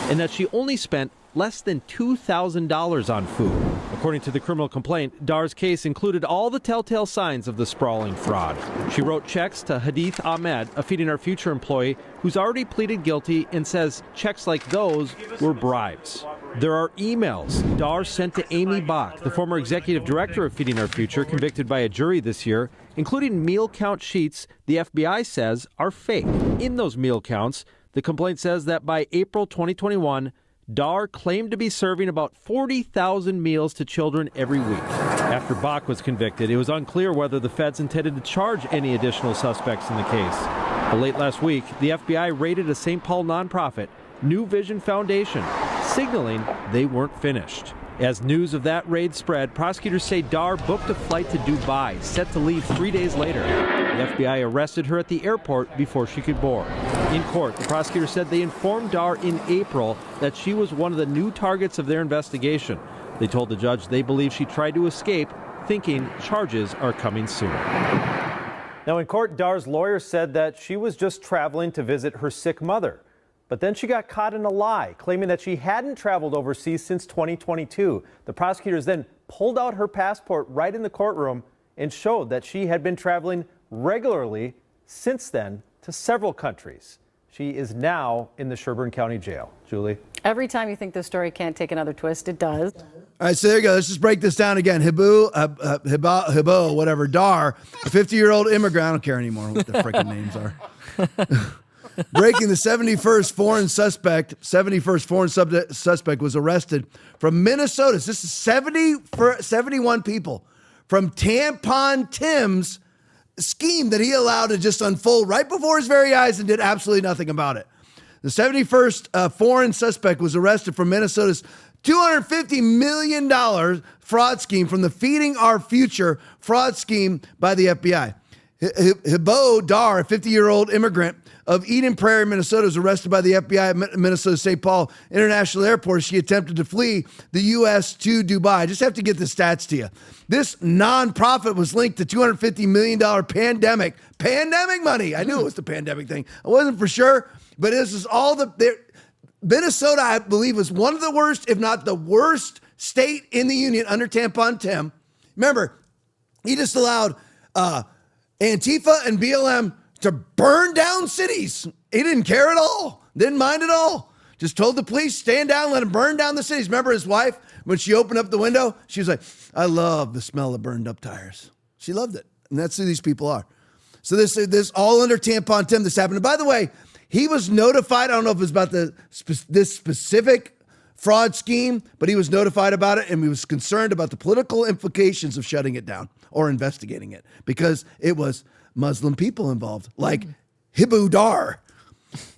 and that she only spent less than $2,000 on food. According to the criminal complaint, Dar's case included all the telltale signs of the sprawling fraud. She wrote checks to Hadith Ahmed, a Feeding Our Future employee who's already pleaded guilty and says checks like those were bribes. There are emails Dar sent to Amy Bach, the former executive director of Feeding Our Future, convicted by a jury this year, including meal count sheets the FBI says are fake. In those meal counts, the complaint says that by April 2021, Dar claimed to be serving about 40,000 meals to children every week. After Bach was convicted, it was unclear whether the feds intended to charge any additional suspects in the case. But late last week, the FBI raided a St. Paul nonprofit, New Vision Foundation, signaling they weren't finished. As news of that raid spread, prosecutors say Dar booked a flight to Dubai, set to leave 3 days later. The FBI arrested her at the airport before she could board. In court, the prosecutor said they informed Dar in April that she was one of the new targets of their investigation. They told the judge they believe she tried to escape, thinking charges are coming soon. Now in court, Dar's lawyer said that she was just traveling to visit her sick mother. But then she got caught in a lie, claiming that she hadn't traveled overseas since 2022. The prosecutors then pulled out her passport right in the courtroom and showed that she had been traveling regularly since then to several countries. She is now in the Sherburne County Jail. Julie? Every time you think this story can't take another twist, it does. All right, so there you go. Let's just break this down again. Hibo, whatever, Dar, a 50-year-old immigrant. I don't care anymore what the freaking names are. Breaking the 71st foreign suspect was arrested from Minnesota. This is 71 people from Tampon Tim's scheme that he allowed to just unfold right before his very eyes and did absolutely nothing about it. The 71st foreign suspect was arrested from Minnesota's $250 million fraud scheme from the Feeding Our Future fraud scheme by the FBI. Hibo Dar, a 50-year-old immigrant of Eden Prairie, Minnesota, was arrested by the FBI at Minnesota St. Paul International Airport. She attempted to flee the U.S. to Dubai. I just have to get the stats to you. This nonprofit was linked to $250 million pandemic money. I knew it was the pandemic thing. I wasn't for sure, but this is all Minnesota, I believe, was one of the worst, if not the worst state in the union under Tampon Tim. Remember, he just allowed Antifa and BLM to burn down cities. He didn't care at all. Didn't mind at all. Just told the police, stand down, let him burn down the cities. Remember his wife, when she opened up the window, she was like, I love the smell of burned up tires. She loved it. And that's who these people are. So this all under Tampon Tim, this happened. And by the way, he was notified. I don't know if it was about this specific fraud scheme, but he was notified about it, and he was concerned about the political implications of shutting it down or investigating it because it was Muslim people involved, like Hibu Dar.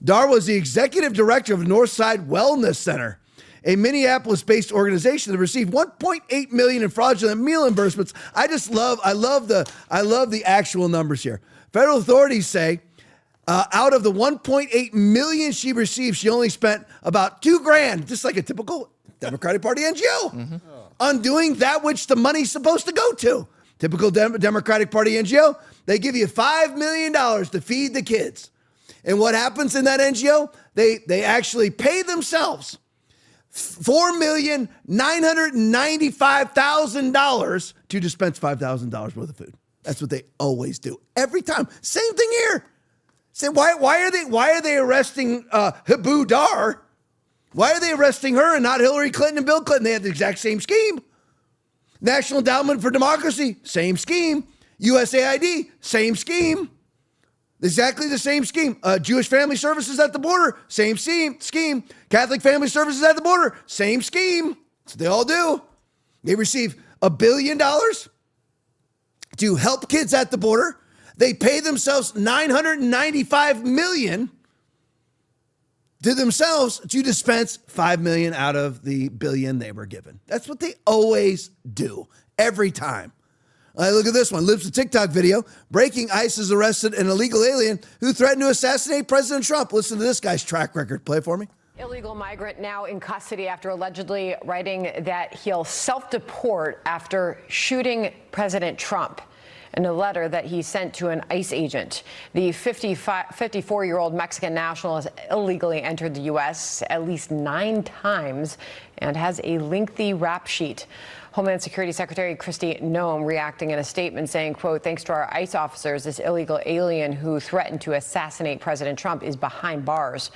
Dar was the executive director of Northside Wellness Center, a Minneapolis-based organization that received $1.8 million in fraudulent meal reimbursements. I love the actual numbers here. Federal authorities say out of the $1.8 million she received, she only spent about $2,000, just like a typical Democratic Party NGO, on doing that which the money's supposed to go to. Typical Democratic Party NGO, they give you $5 million to feed the kids. And what happens in that NGO? They actually pay themselves $4,995,000 to dispense $5,000 worth of food. That's what they always do. Every time. Same thing here. Say, why are they arresting Hibu Dar? Why are they arresting her and not Hillary Clinton and Bill Clinton? They had the exact same scheme. National Endowment for Democracy, same scheme. USAID, same scheme. Exactly the same scheme. Jewish Family Services at the border, same scheme. Catholic Family Services at the border, same scheme. That's what they all do. They receive $1 billion to help kids at the border. They pay themselves $995 million to themselves to dispense $5 million out of the $1 billion they were given. That's what they always do, every time. Look at this one. Lips a TikTok video. Breaking ISIS arrested an illegal alien who threatened to assassinate President Trump. Listen to this guy's track record. Play it for me. Illegal migrant now in custody after allegedly writing that he'll self-deport after shooting President Trump. In a letter that he sent to an ICE agent, the 54-year-old Mexican national has illegally entered the U.S. at least 9 times and has a lengthy rap sheet. Homeland Security Secretary Kristi Noem reacting in a statement saying, quote, thanks to our ICE officers, this illegal alien who threatened to assassinate President Trump is behind bars.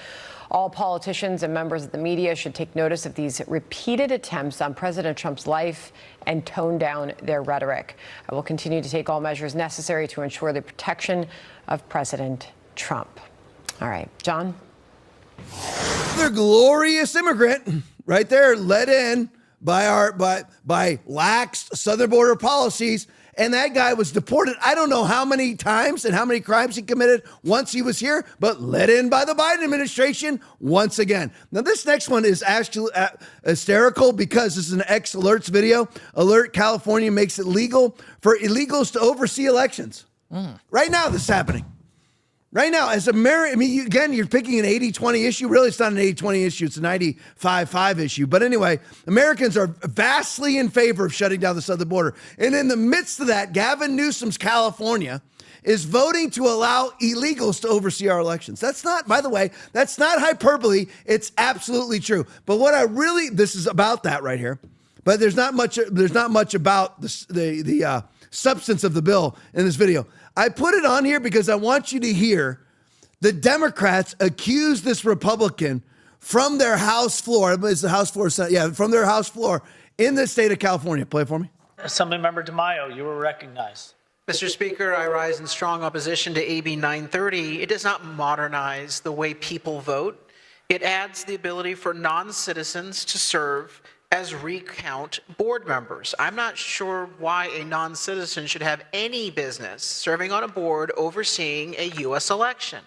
All politicians and members of the media should take notice of these repeated attempts on President Trump's life and tone down their rhetoric. I will continue to take all measures necessary to ensure the protection of President Trump. All right, John? The glorious immigrant right there, let in by lax southern border policies And that guy was deported. I don't know how many times and how many crimes he committed once he was here, but let in by the Biden administration once again. Now, this next one is actually hysterical because this is an X Alerts video. Alert California makes it legal for illegals to oversee elections. Right now, this is happening. Right now, as American, you're picking an 80-20 issue. Really, it's not an 80-20 issue. It's a 95-5 issue. But anyway, Americans are vastly in favor of shutting down the southern border. And in the midst of that, Gavin Newsom's California is voting to allow illegals to oversee our elections. That's not, by the way, that's not hyperbole. It's absolutely true. But this is about that right here. But there's not much about the substance of the bill in this video. I put it on here because I want you to hear the Democrats accuse this Republican from their House floor. It's the House floor, from their House floor in the state of California. Play it for me. Assemblymember DeMaio, you were recognized. Mr. Speaker, I rise in strong opposition to AB 930. It does not modernize the way people vote. It adds the ability for non-citizens to serve as recount board members. I'm not sure why a non-citizen should have any business serving on a board overseeing a U.S. election.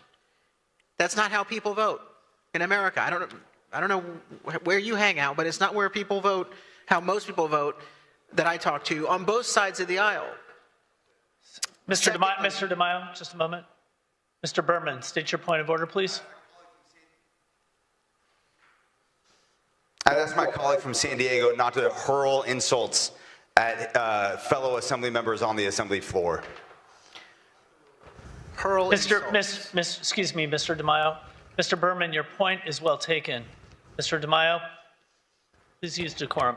That's not how people vote in America. I don't know where you hang out, but it's not where people vote, how most people vote that I talk to on both sides of the aisle. Mr. DeMaio, just a moment. Mr. Berman, state your point of order, please. I'd ask my colleague from San Diego not to hurl insults at fellow assembly members on the assembly floor. Excuse me, Mr. DeMaio. Mr. Berman, your point is well taken. Mr. DeMaio, please use decorum.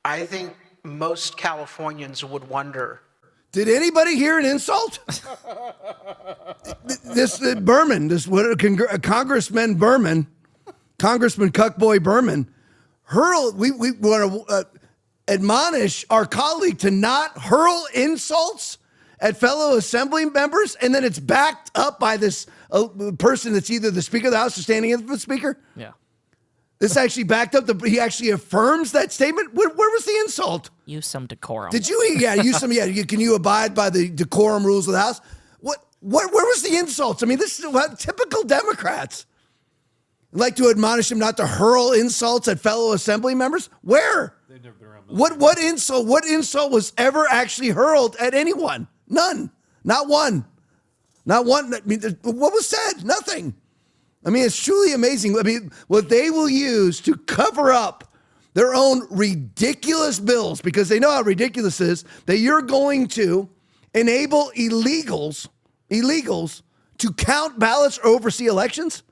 I think most Californians would wonder. Did anybody hear an insult? Congressman Berman, Congressman Cuckboy Berman, we want to admonish our colleague to not hurl insults at fellow assembly members, and then it's backed up by this person that's either the Speaker of the House or standing in for the Speaker? Yeah. This actually backed up, he actually affirms that statement? Where was the insult? Use some decorum. Did you? Yeah, use some, can you abide by the decorum rules of the House? Where was the insults? I mean, this is what typical Democrats like to admonish him not to hurl insults at fellow assembly members. Where? What insult was ever actually hurled at anyone? None. Not one. Not one. I mean, what was said? Nothing. I mean, it's truly amazing. I mean, what they will use to cover up their own ridiculous bills, because they know how ridiculous it is, that you're going to enable illegals to count ballots or oversee elections.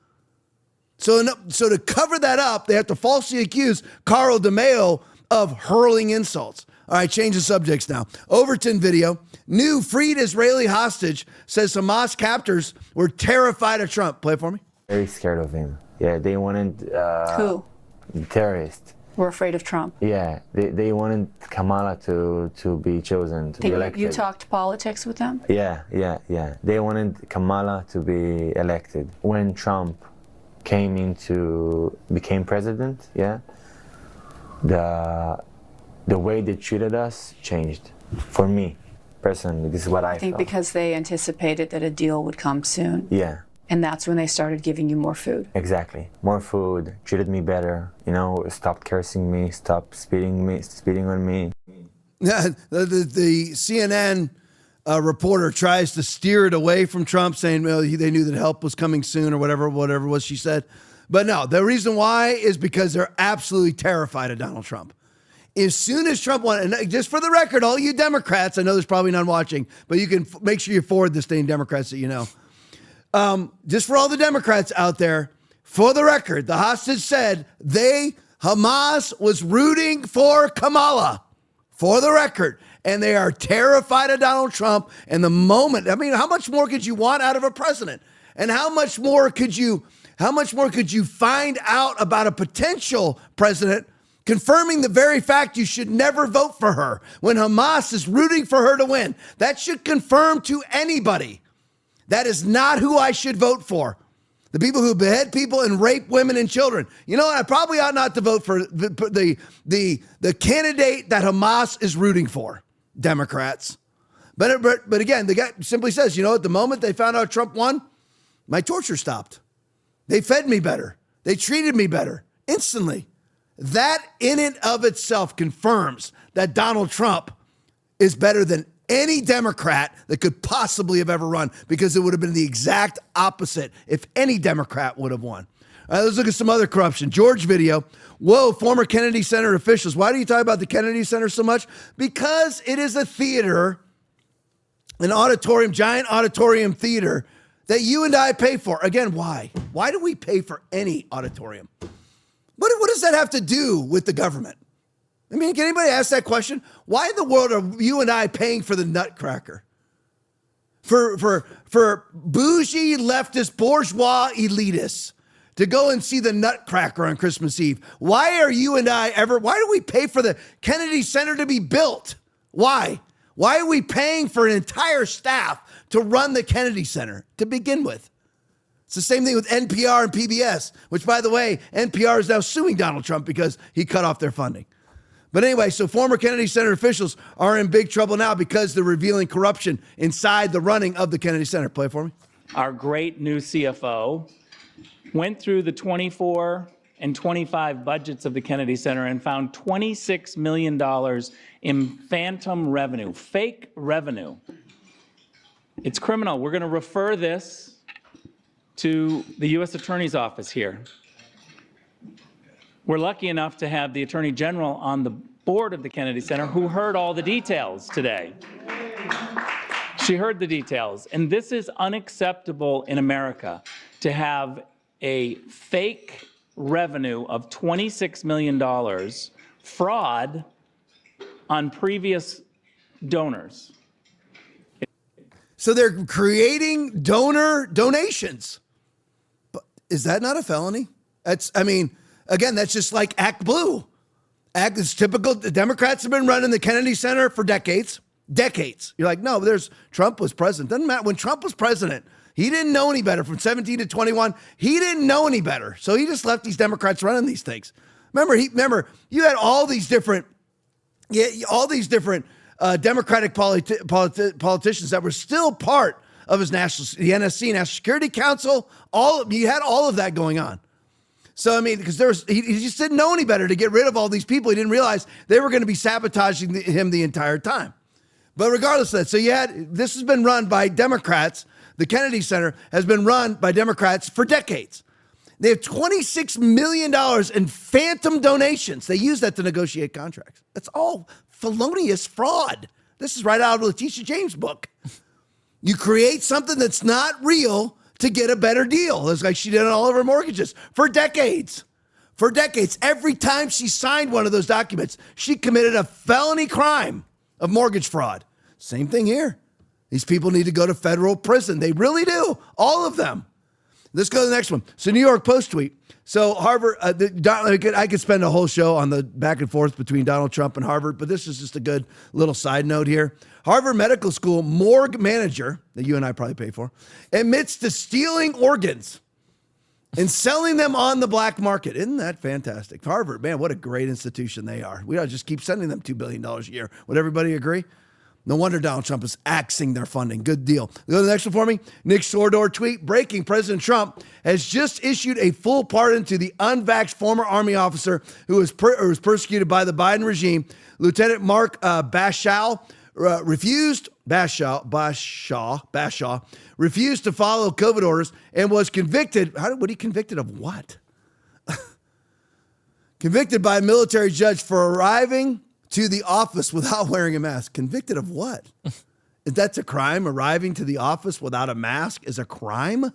So to cover that up, they have to falsely accuse Carl DeMaio of hurling insults. All right, change the subjects now. Overton video. New freed Israeli hostage says Hamas captors were terrified of Trump. Play it for me. Very scared of him. Yeah, they wanted... Who? Terrorists. We're afraid of Trump. Yeah, they wanted Kamala to be chosen, to be elected. You talked politics with them? Yeah. They wanted Kamala to be elected. When Trump became president, the way they treated us changed. For me, personally, this is what I think felt. because they anticipated that a deal would come soon. Yeah. And that's when they started giving you more food. Exactly. More food, treated me better, stopped cursing me, stopped spitting on me. Yeah, the CNN reporter tries to steer it away from Trump, saying, well, they knew that help was coming soon or whatever was she said. But no, the reason why is because they're absolutely terrified of Donald Trump. As soon as Trump won, and just for the record, all you Democrats, I know there's probably none watching, but you can make sure you forward this thing, Democrats that you know. Just for all the Democrats out there, for the record, the hostage said Hamas was rooting for Kamala, for the record, and they are terrified of Donald Trump. And the moment, I mean, how much more could you want out of a president? And how much more could you find out about a potential president, confirming the very fact you should never vote for her when Hamas is rooting for her to win? That should confirm to anybody that is not who I should vote for. The people who behead people and rape women and children. You know what? I probably ought not to vote for the candidate that Hamas is rooting for. Democrats. But again, the guy simply says, at the moment they found out Trump won, my torture stopped. They fed me better. They treated me better instantly. That in and of itself confirms that Donald Trump is better than any Democrat that could possibly have ever run, because it would have been the exact opposite if any Democrat would have won. All right, let's look at some other corruption. George video. Whoa, former Kennedy Center officials. Why do you talk about the Kennedy Center so much? Because it is a theater, an auditorium, giant auditorium theater that you and I pay for. Again, why? Why do we pay for any auditorium? What does that have to do with the government? I mean, can anybody ask that question? Why in the world are you and I paying for the Nutcracker? For bougie leftist bourgeois elitists to go and see the Nutcracker on Christmas Eve. Why are you and I why do we pay for the Kennedy Center to be built? Why? Why are we paying for an entire staff to run the Kennedy Center to begin with? It's the same thing with NPR and PBS, which, by the way, NPR is now suing Donald Trump because he cut off their funding. But anyway, so former Kennedy Center officials are in big trouble now because they're revealing corruption inside the running of the Kennedy Center. Play it for me. Our great new CFO went through the 24 and 25 budgets of the Kennedy Center and found $26 million in phantom revenue, fake revenue. It's criminal. We're going to refer this to the U.S. Attorney's Office here. We're lucky enough to have the Attorney General on the board of the Kennedy Center who heard all the details today. She heard the details. And this is unacceptable in America, to have a fake revenue of $26 million fraud on previous donors. So they're creating donations. But is that not a felony? Again, that's just like Act Blue. It's typical. The Democrats have been running the Kennedy Center for decades. Decades. You're like, no, Trump was president. Doesn't matter. When Trump was president, he didn't know any better. From 17 to 21, he didn't know any better. So he just left these Democrats running these things. Remember, you had all these different Democratic politicians that were still part of the NSC, National Security Council. You had all of that going on. So, because he just didn't know any better to get rid of all these people. He didn't realize they were going to be sabotaging him the entire time. But regardless of that, so this has been run by Democrats. The Kennedy Center has been run by Democrats for decades. They have $26 million in phantom donations. They use that to negotiate contracts. That's all felonious fraud. This is right out of Letitia James' book. You create something that's not real to get a better deal. It's like she did on all of her mortgages for decades. For decades. Every time she signed one of those documents, she committed a felony crime of mortgage fraud. Same thing here. These people need to go to federal prison. They really do. All of them. Let's go to the next one. So New York Post tweet. So Harvard, I could spend a whole show on the back and forth between Donald Trump and Harvard, but this is just a good little side note here. Harvard Medical School morgue manager, that you and I probably pay for, admits to stealing organs and selling them on the black market. Isn't that fantastic? Harvard, man, what a great institution they are. We ought to just keep sending them $2 billion a year. Would everybody agree? No wonder Donald Trump is axing their funding. Good deal. Go to the next one for me. Nick Sordor tweet. Breaking. President Trump has just issued a full pardon to the unvaxxed former Army officer who was persecuted by the Biden regime. Lieutenant Mark Bashaw refused to follow COVID orders and was convicted. What he convicted of what? Convicted by a military judge for arriving to the office without wearing a mask. Convicted of what? That's a crime. Arriving to the office without a mask is a crime.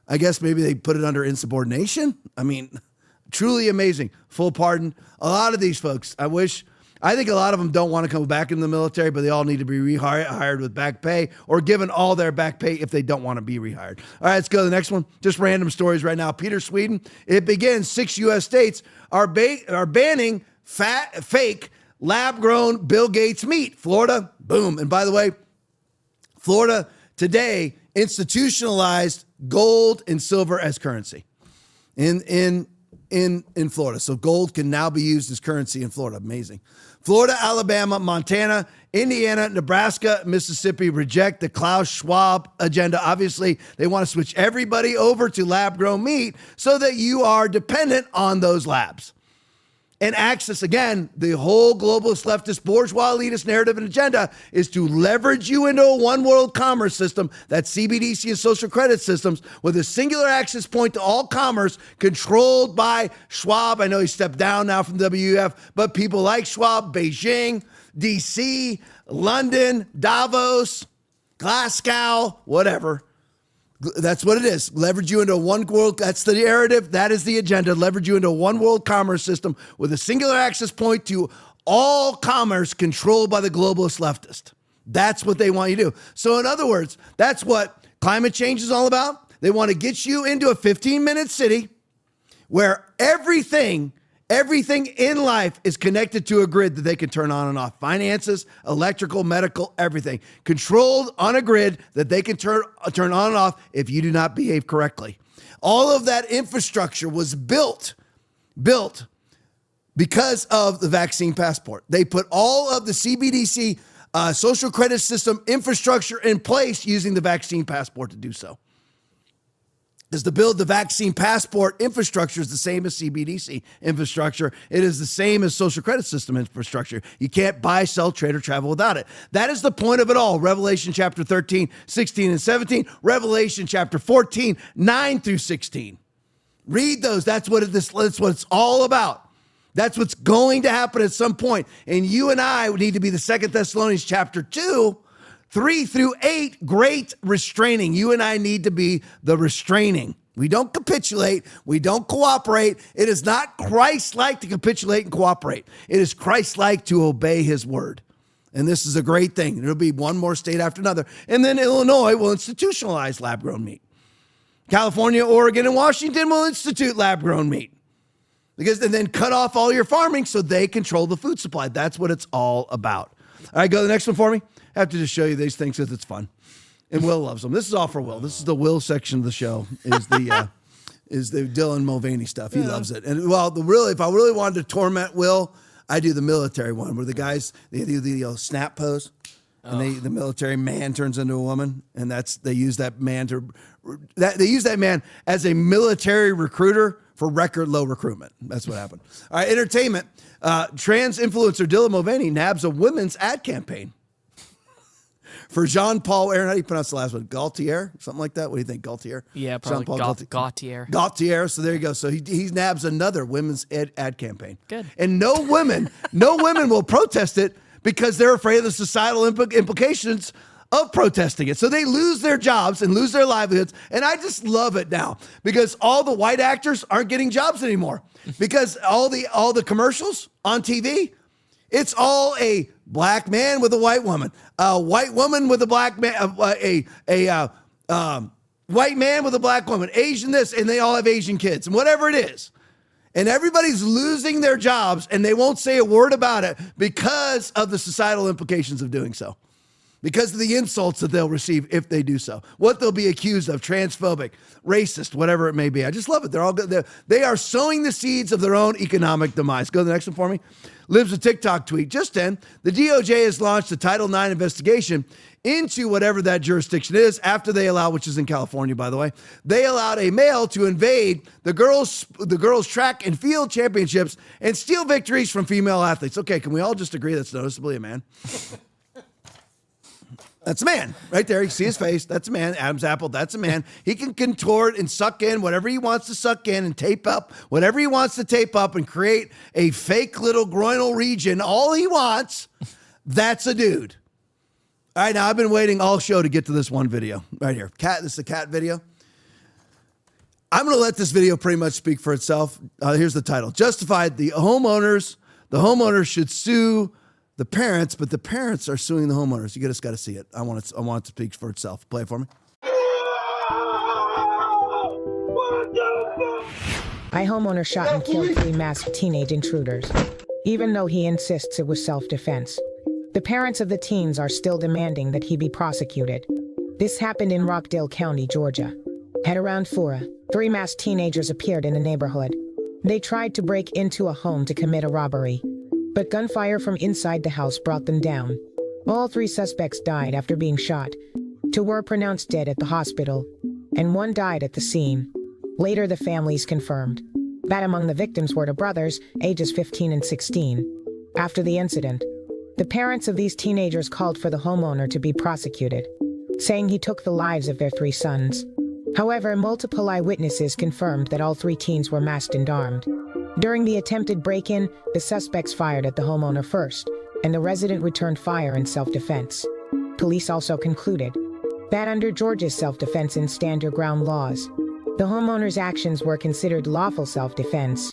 I guess maybe they put it under insubordination. Truly amazing. Full pardon. A lot of these folks, I think a lot of them don't want to come back in the military, but they all need to be rehired with back pay or given all their back pay if they don't want to be rehired. All right, let's go to the next one. Just random stories right now. Peter, Sweden. It begins. 6 U.S. states are banning fake lab-grown Bill Gates meat. Florida, boom. And by the way, Florida today institutionalized gold and silver as currency. In in Florida. So gold can now be used as currency in Florida. Amazing. Florida, Alabama, Montana, Indiana, Nebraska, Mississippi reject the Klaus Schwab agenda. Obviously, they want to switch everybody over to lab-grown meat so that you are dependent on those labs. And access, again, the whole globalist, leftist, bourgeois, elitist narrative and agenda is to leverage you into a one-world commerce system, that's CBDC and social credit systems, with a singular access point to all commerce controlled by Schwab. I know he stepped down now from WEF, but people like Schwab, Beijing, DC, London, Davos, Glasgow, whatever. That's what it is. Leverage you into a one world. That's the narrative. That is the agenda. Leverage you into a one world commerce system with a singular access point to all commerce controlled by the globalist leftist. That's what they want you to do. So in other words, that's what climate change is all about. They want to get you into a 15-minute city where everything in life is connected to a grid that they can turn on and off. Finances, electrical, medical, everything. Controlled on a grid that they can turn on and off if you do not behave correctly. All of that infrastructure was built because of the vaccine passport. They put all of the CBDC social credit system infrastructure in place using the vaccine passport to do so. Is to build the vaccine passport infrastructure is the same as CBDC infrastructure. It is the same as social credit system infrastructure. You can't buy, sell, trade, or travel without it. That is the point of it all. Revelation chapter 13, 16, and 17. Revelation chapter 14, 9 through 16. Read those. That's what it's all about. That's what's going to happen at some point. And you and I would need to be the 2 Thessalonians chapter 2, 3 through 8, great restraining. You and I need to be the restraining. We don't capitulate. We don't cooperate. It is not Christ-like to capitulate and cooperate. It is Christ-like to obey his word. And this is a great thing. It'll be one more state after another. And then Illinois will institutionalize lab-grown meat. California, Oregon, and Washington will institute lab-grown meat. And then cut off all your farming so they control the food supply. That's what it's all about. All right, go to the next one for me. I have to just show you these things because it's fun. And Will loves them. This is all for Will. This is the Will section of the show, is the Dylan Mulvaney stuff. He loves it. And if I really wanted to torment Will, I do the military one where the guys, they do the snap pose. And the military man turns into a woman, and they use that man as a military recruiter for record low recruitment. That's what happened. All right, entertainment. Trans influencer Dylan Mulvaney nabs a women's ad campaign for Jean-Paul, Aaron, how do you pronounce the last one? Gaultier? Something like that? What do you think, Gaultier? Yeah, probably Gaultier. Gaultier. So there you go. So he nabs another women's ad campaign. Good. And no women will protest it because they're afraid of the societal implications of protesting it. So they lose their jobs and lose their livelihoods. And I just love it now because all the white actors aren't getting jobs anymore because all the commercials on TV, it's all a black man with a white woman, a white woman with a black man, white man with a black woman, Asian this, and they all have Asian kids and whatever it is. And everybody's losing their jobs and they won't say a word about it because of the societal implications of doing so. Because of the insults that they'll receive if they do so. What they'll be accused of, transphobic, racist, whatever it may be. I just love it. They're all good. They are sowing the seeds of their own economic demise. Go to the next one for me. Lives a TikTok tweet. Just in, the DOJ has launched a Title IX investigation into whatever that jurisdiction is after they allowed, which is in California, by the way, they allowed a male to invade the girls' track and field championships and steal victories from female athletes. Okay, can we all just agree that's noticeably a man? That's a man right there. You see his face. That's a man. Adam's apple. That's a man. He can contort and suck in whatever he wants to suck in and tape up whatever he wants to tape up and create a fake little groinal region. All he wants. That's a dude. All right. Now I've been waiting all show to get to this one video right here. This is a cat video. I'm going to let this video pretty much speak for itself. Here's the title. Justified. The homeowners should sue the parents, but the parents are suing the homeowners. You just got to see it. I want it to speak for itself. Play it for me. My homeowner shot and killed 3 masked teenage intruders, even though he insists it was self-defense. The parents of the teens are still demanding that he be prosecuted. This happened in Rockdale County, Georgia. At around 4, 3 masked teenagers appeared in the neighborhood. They tried to break into a home to commit a robbery, but gunfire from inside the house brought them down. All 3 suspects died after being shot. 2 were pronounced dead at the hospital, and 1 died at the scene. Later, the families confirmed that among the victims were the brothers, ages 15 and 16. After the incident, the parents of these teenagers called for the homeowner to be prosecuted, saying he took the lives of their 3 sons. However, multiple eyewitnesses confirmed that all 3 teens were masked and armed. During the attempted break-in, the suspects fired at the homeowner first, and the resident returned fire in self-defense. Police also concluded that under Georgia's self-defense and stand-your-ground laws, the homeowner's actions were considered lawful self-defense.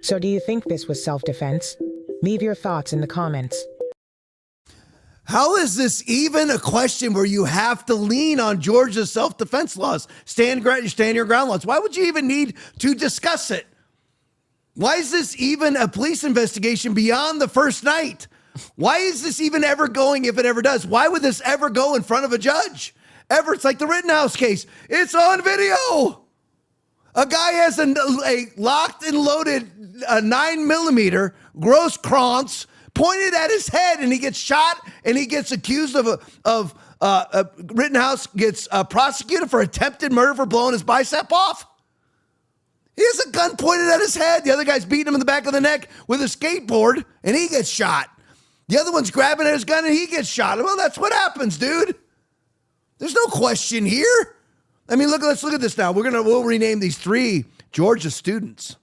So do you think this was self-defense? Leave your thoughts in the comments. How is this even a question where you have to lean on Georgia's self-defense laws, stand your ground laws? Why would you even need to discuss it? Why is this even a police investigation beyond the first night? Why is this even ever going, if it ever does? Why would this ever go in front of a judge? Ever? It's like the Rittenhouse case. It's on video. A guy has a locked and loaded 9mm gross krantz pointed at his head, and he gets shot, and he gets accused of Rittenhouse gets prosecuted for attempted murder for blowing his bicep off. He has a gun pointed at his head. The other guy's beating him in the back of the neck with a skateboard, and he gets shot. The other one's grabbing at his gun, and he gets shot. Well, that's what happens, dude. There's no question here. I mean, let's look at this now. We'll rename these 3 Georgia students.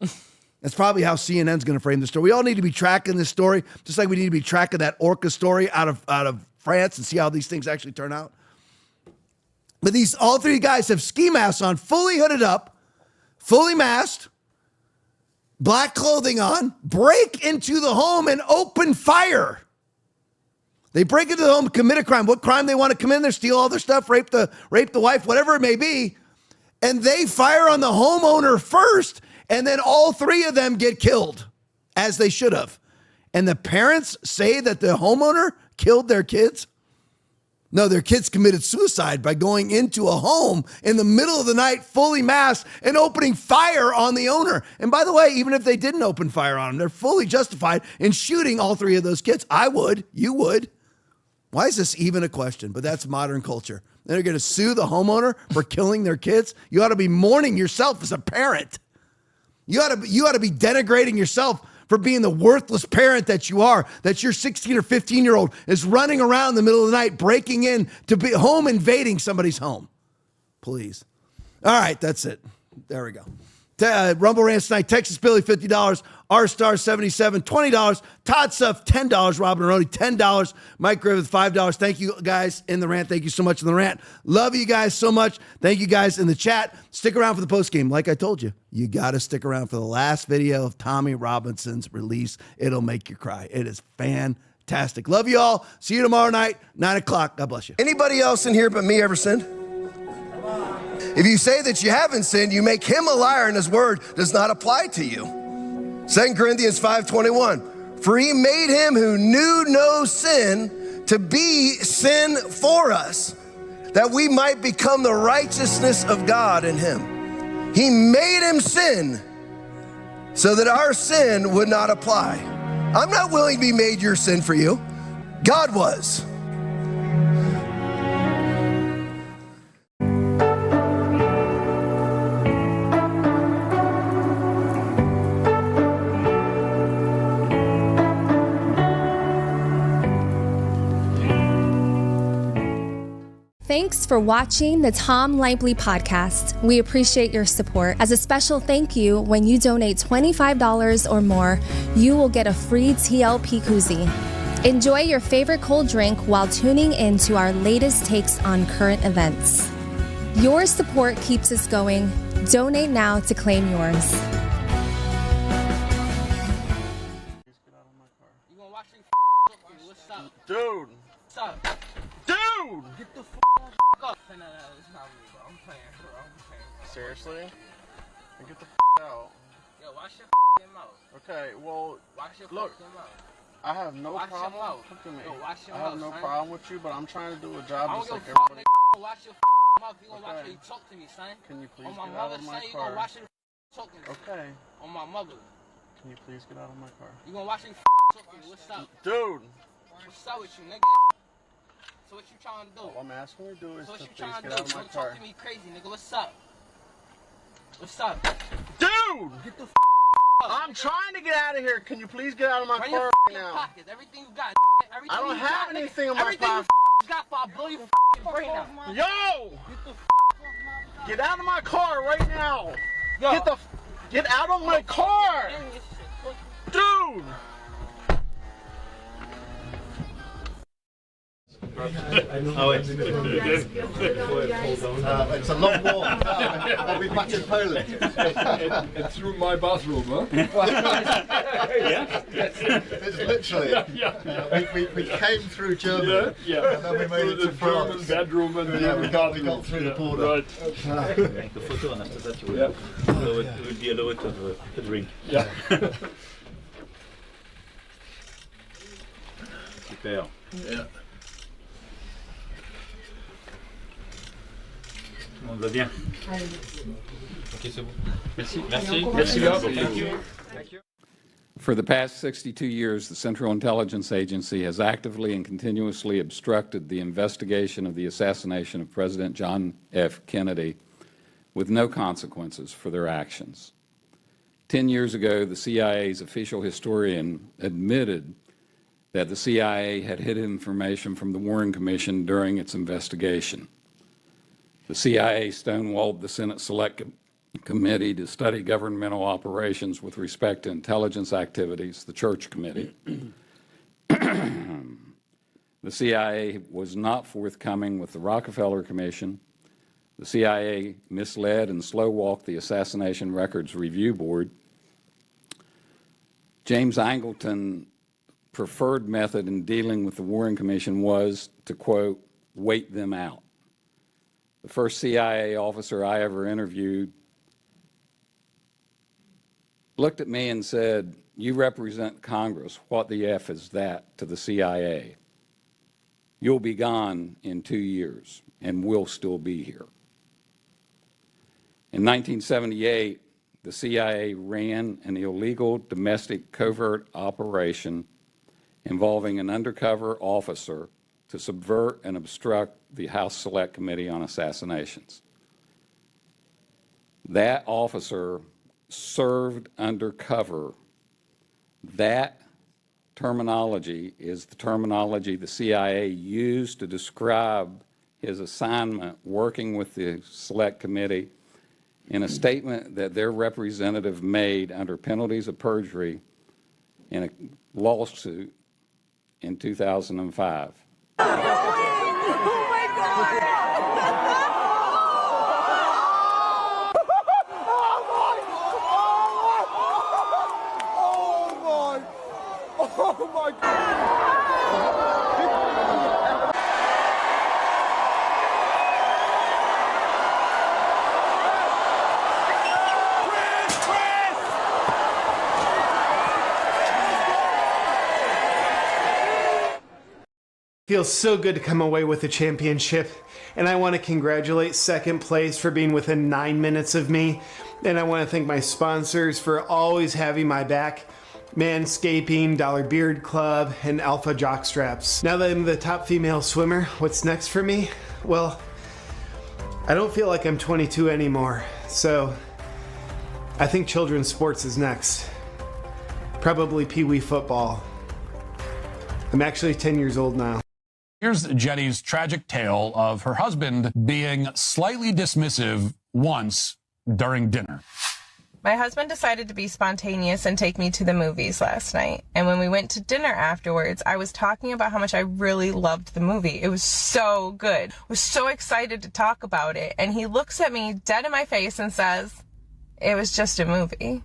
That's probably how CNN's going to frame the story. We all need to be tracking this story, just like we need to be tracking that Orca story out of France and see how these things actually turn out. But all 3 guys have ski masks on, fully hooded up, fully masked, black clothing on, break into the home and open fire. They break into the home, commit a crime. What crime they want to come in there, steal all their stuff, rape the wife, whatever it may be. And they fire on the homeowner first, and then all 3 of them get killed, as they should have. And the parents say that the homeowner killed their kids? No, their kids committed suicide by going into a home in the middle of the night, fully masked, and opening fire on the owner. And by the way, even if they didn't open fire on them, they're fully justified in shooting all 3 of those kids. I would. You would. Why is this even a question? But that's modern culture. They're going to sue the homeowner for killing their kids. You ought to be mourning yourself as a parent. You ought to be denigrating yourself for being the worthless parent that you are, that your 16 or 15-year-old is running around in the middle of the night, breaking in to be home invading somebody's home. Please. All right, that's it. There we go. Rumble Rants tonight. Texas Billy, $50. R-Star, $77. $20. Todd Suff, $10. Robin Aroni, $10. Mike Griffith, $5. Thank you guys in the rant. Thank you so much in the rant. Love you guys so much. Thank you guys in the chat. Stick around for the post game. Like I told you, you got to stick around for the last video of Tommy Robinson's release. It'll make you cry. It is fantastic. Love you all. See you tomorrow night, 9 o'clock. God bless you. Anybody else in here but me ever sinned? If you say that you haven't sinned, you make him a liar and his word does not apply to you. 2 Corinthians 5:21, for he made him who knew no sin to be sin for us, that we might become the righteousness of God in him. He made him sin so that our sin would not apply. I'm not willing to be made your sin for you. God was. Thanks for watching the Tom Laipply podcast. We appreciate your support. As a special thank you, when you donate $25 or more, you will get a free TLP koozie. Enjoy your favorite cold drink while tuning in to our latest takes on current events. Your support keeps us going. Donate now to claim yours. Dude. Stop. Dude! Get the f up. No, it's not me, bro. I'm playing, bro. Seriously? Then get the f out. Yo, wash your mouth. Okay, well, wash your mouth. I have no problem. Look at me. Yo, wash your mouth, I have no problem with you, but I'm trying to do a job just like everybody. Wash your mouth. You gonna wash it. You talk to me, son. Can you please get out of my car? Okay. On my mother. Can you please get out of my car? You gonna watch me talking? What's up? Dude. What's up with you, nigga? So what you trying to do? All I'm asking you to do is So what to you please trying to get do? out of my Don't car. talk to me crazy, nigga. What's up? What's up? Dude! Get the I'm trying to get out of here. Can you please get out of my Run car your right now? pockets. Everything you got. Everything I don't you have got, anything nigga. in my Everything pocket. you got for I blow your brain out. Yo! Get out of my car right now. Yo. Get out of my car. Dude! It's a long walk. I'll be back in Poland. And through my bathroom, huh? Yeah. It's literally. We came through Germany. Yeah. And then we made it to France. German bedroom and we got through the border. Right. Take the photo and after that you will be allowed to have a drink. Yeah. Super. Yeah. Tout le monde va bien. Ok, c'est bon. Merci. Merci. Thank you. For the past 62 years, the Central Intelligence Agency has actively and continuously obstructed the investigation of the assassination of President John F. Kennedy with no consequences for their actions. 10 years ago, the CIA's official historian admitted that the CIA had hid information from the Warren Commission during its investigation. The CIA stonewalled the Senate Select Committee to study governmental operations with respect to intelligence activities, the Church Committee. The CIA was not forthcoming with the Rockefeller Commission. The CIA misled and slow-walked the Assassination Records Review Board. James Angleton's preferred method in dealing with the Warren Commission was to, quote, wait them out. The first CIA officer I ever interviewed looked at me and said, "You represent Congress. What the F is that to the CIA? You'll be gone in 2 years, and we'll still be here." In 1978, the CIA ran an illegal domestic covert operation involving an undercover officer to subvert and obstruct the House Select Committee on Assassinations. That officer served undercover. That terminology is the terminology the CIA used to describe his assignment working with the Select Committee in a statement that their representative made under penalties of perjury in a lawsuit in 2005. Oh my God! Feels so good to come away with a championship, and I want to congratulate second place for being within 9 minutes of me, and I want to thank my sponsors for always having my back. Manscaping, Dollar Beard Club, and Alpha Jock Straps. Now that I'm the top female swimmer, what's next for me? Well, I don't feel like I'm 22 anymore, so I think children's sports is next. Probably Pee-wee football. I'm actually 10 years old now. Here's Jenny's tragic tale of her husband being slightly dismissive once during dinner. My husband decided to be spontaneous and take me to the movies last night. And when we went to dinner afterwards, I was talking about how much I really loved the movie. It was so good. I was so excited to talk about it. And he looks at me dead in my face and says, "It was just a movie."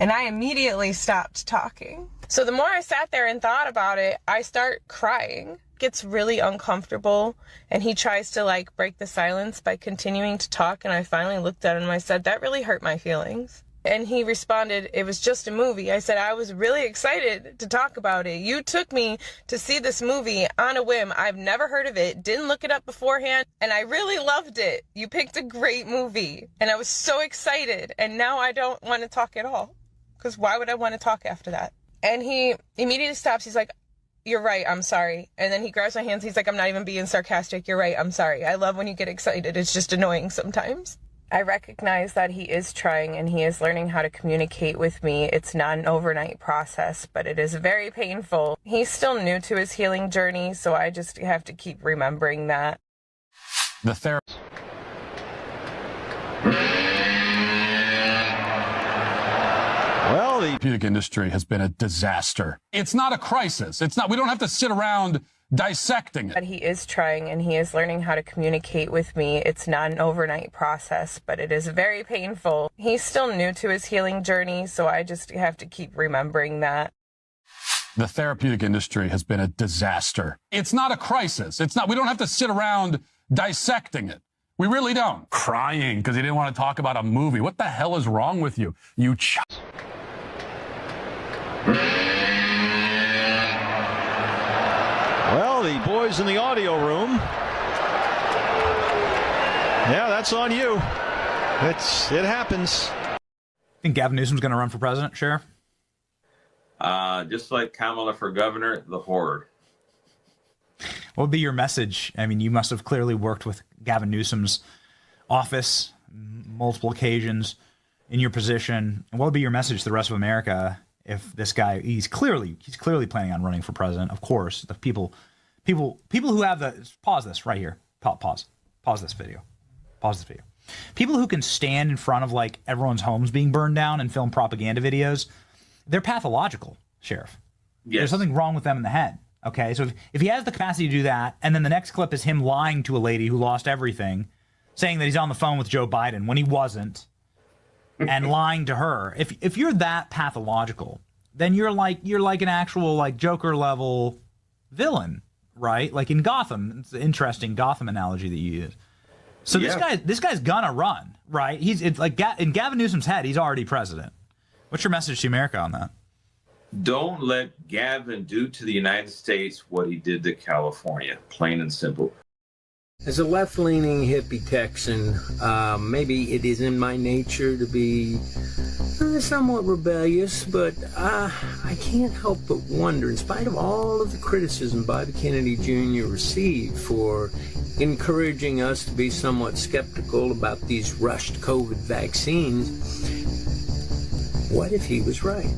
And I immediately stopped talking. So the more I sat there and thought about it, I start crying. It gets really uncomfortable. And he tries to break the silence by continuing to talk. And I finally looked at him and I said, "That really hurt my feelings." And he responded, it was just a movie. I said, I was really excited to talk about it. You took me to see this movie on a whim. I've never heard of it, didn't look it up beforehand, and I really loved it. You picked a great movie. And I was so excited. And now I don't want to talk at all. Because why would I want to talk after that? And he immediately stops. He's like, you're right, I'm sorry. And then he grabs my hands. He's like, I'm not even being sarcastic. You're right, I'm sorry. I love when you get excited. It's just annoying sometimes. I recognize that he is trying and he is learning how to communicate with me. It's not an overnight process, but it is very painful. He's still new to his healing journey, so I just have to keep remembering that. The therapist. Well, the therapeutic industry has been a disaster. It's not a crisis. It's not. We don't have to sit around dissecting it. But he is trying and he is learning how to communicate with me. It's not an overnight process, but it is very painful. He's still new to his healing journey, so I just have to keep remembering that. The therapeutic industry has been a disaster. It's not a crisis. It's not. We don't have to sit around dissecting it. We really don't. Crying because he didn't want to talk about a movie. What the hell is wrong with you? Well, the boys in the audio room. Yeah, that's on you. It happens. Think Gavin Newsom's going to run for president, Sheriff? Just like Kamala for governor, the horde. What would be your message? I mean, you must have clearly worked with Gavin Newsom's office multiple occasions in your position. And what would be your message to the rest of America if this guy, he's clearly planning on running for president? Of course, the people who have the, pause this right here. Pause this video. People who can stand in front of like everyone's homes being burned down and film propaganda videos, they're pathological, Sheriff. Yes. There's something wrong with them in the head. Okay, so if he has the capacity to do that, and then the next clip is him lying to a lady who lost everything, saying that he's on the phone with Joe Biden when he wasn't, and lying to her. If you're that pathological, then you're like an actual like Joker level villain, right? Like in Gotham. It's an interesting Gotham analogy that you use. So this guy's gonna run, right? It's like in Gavin Newsom's head, he's already president. What's your message to America on that? Don't let Gavin do to the United States what he did to California. Plain and simple. As a left-leaning hippie Texan, maybe it is in my nature to be somewhat rebellious, but I can't help but wonder, in spite of all of the criticism Bobby Kennedy Jr. received for encouraging us to be somewhat skeptical about these rushed COVID vaccines, what if he was right?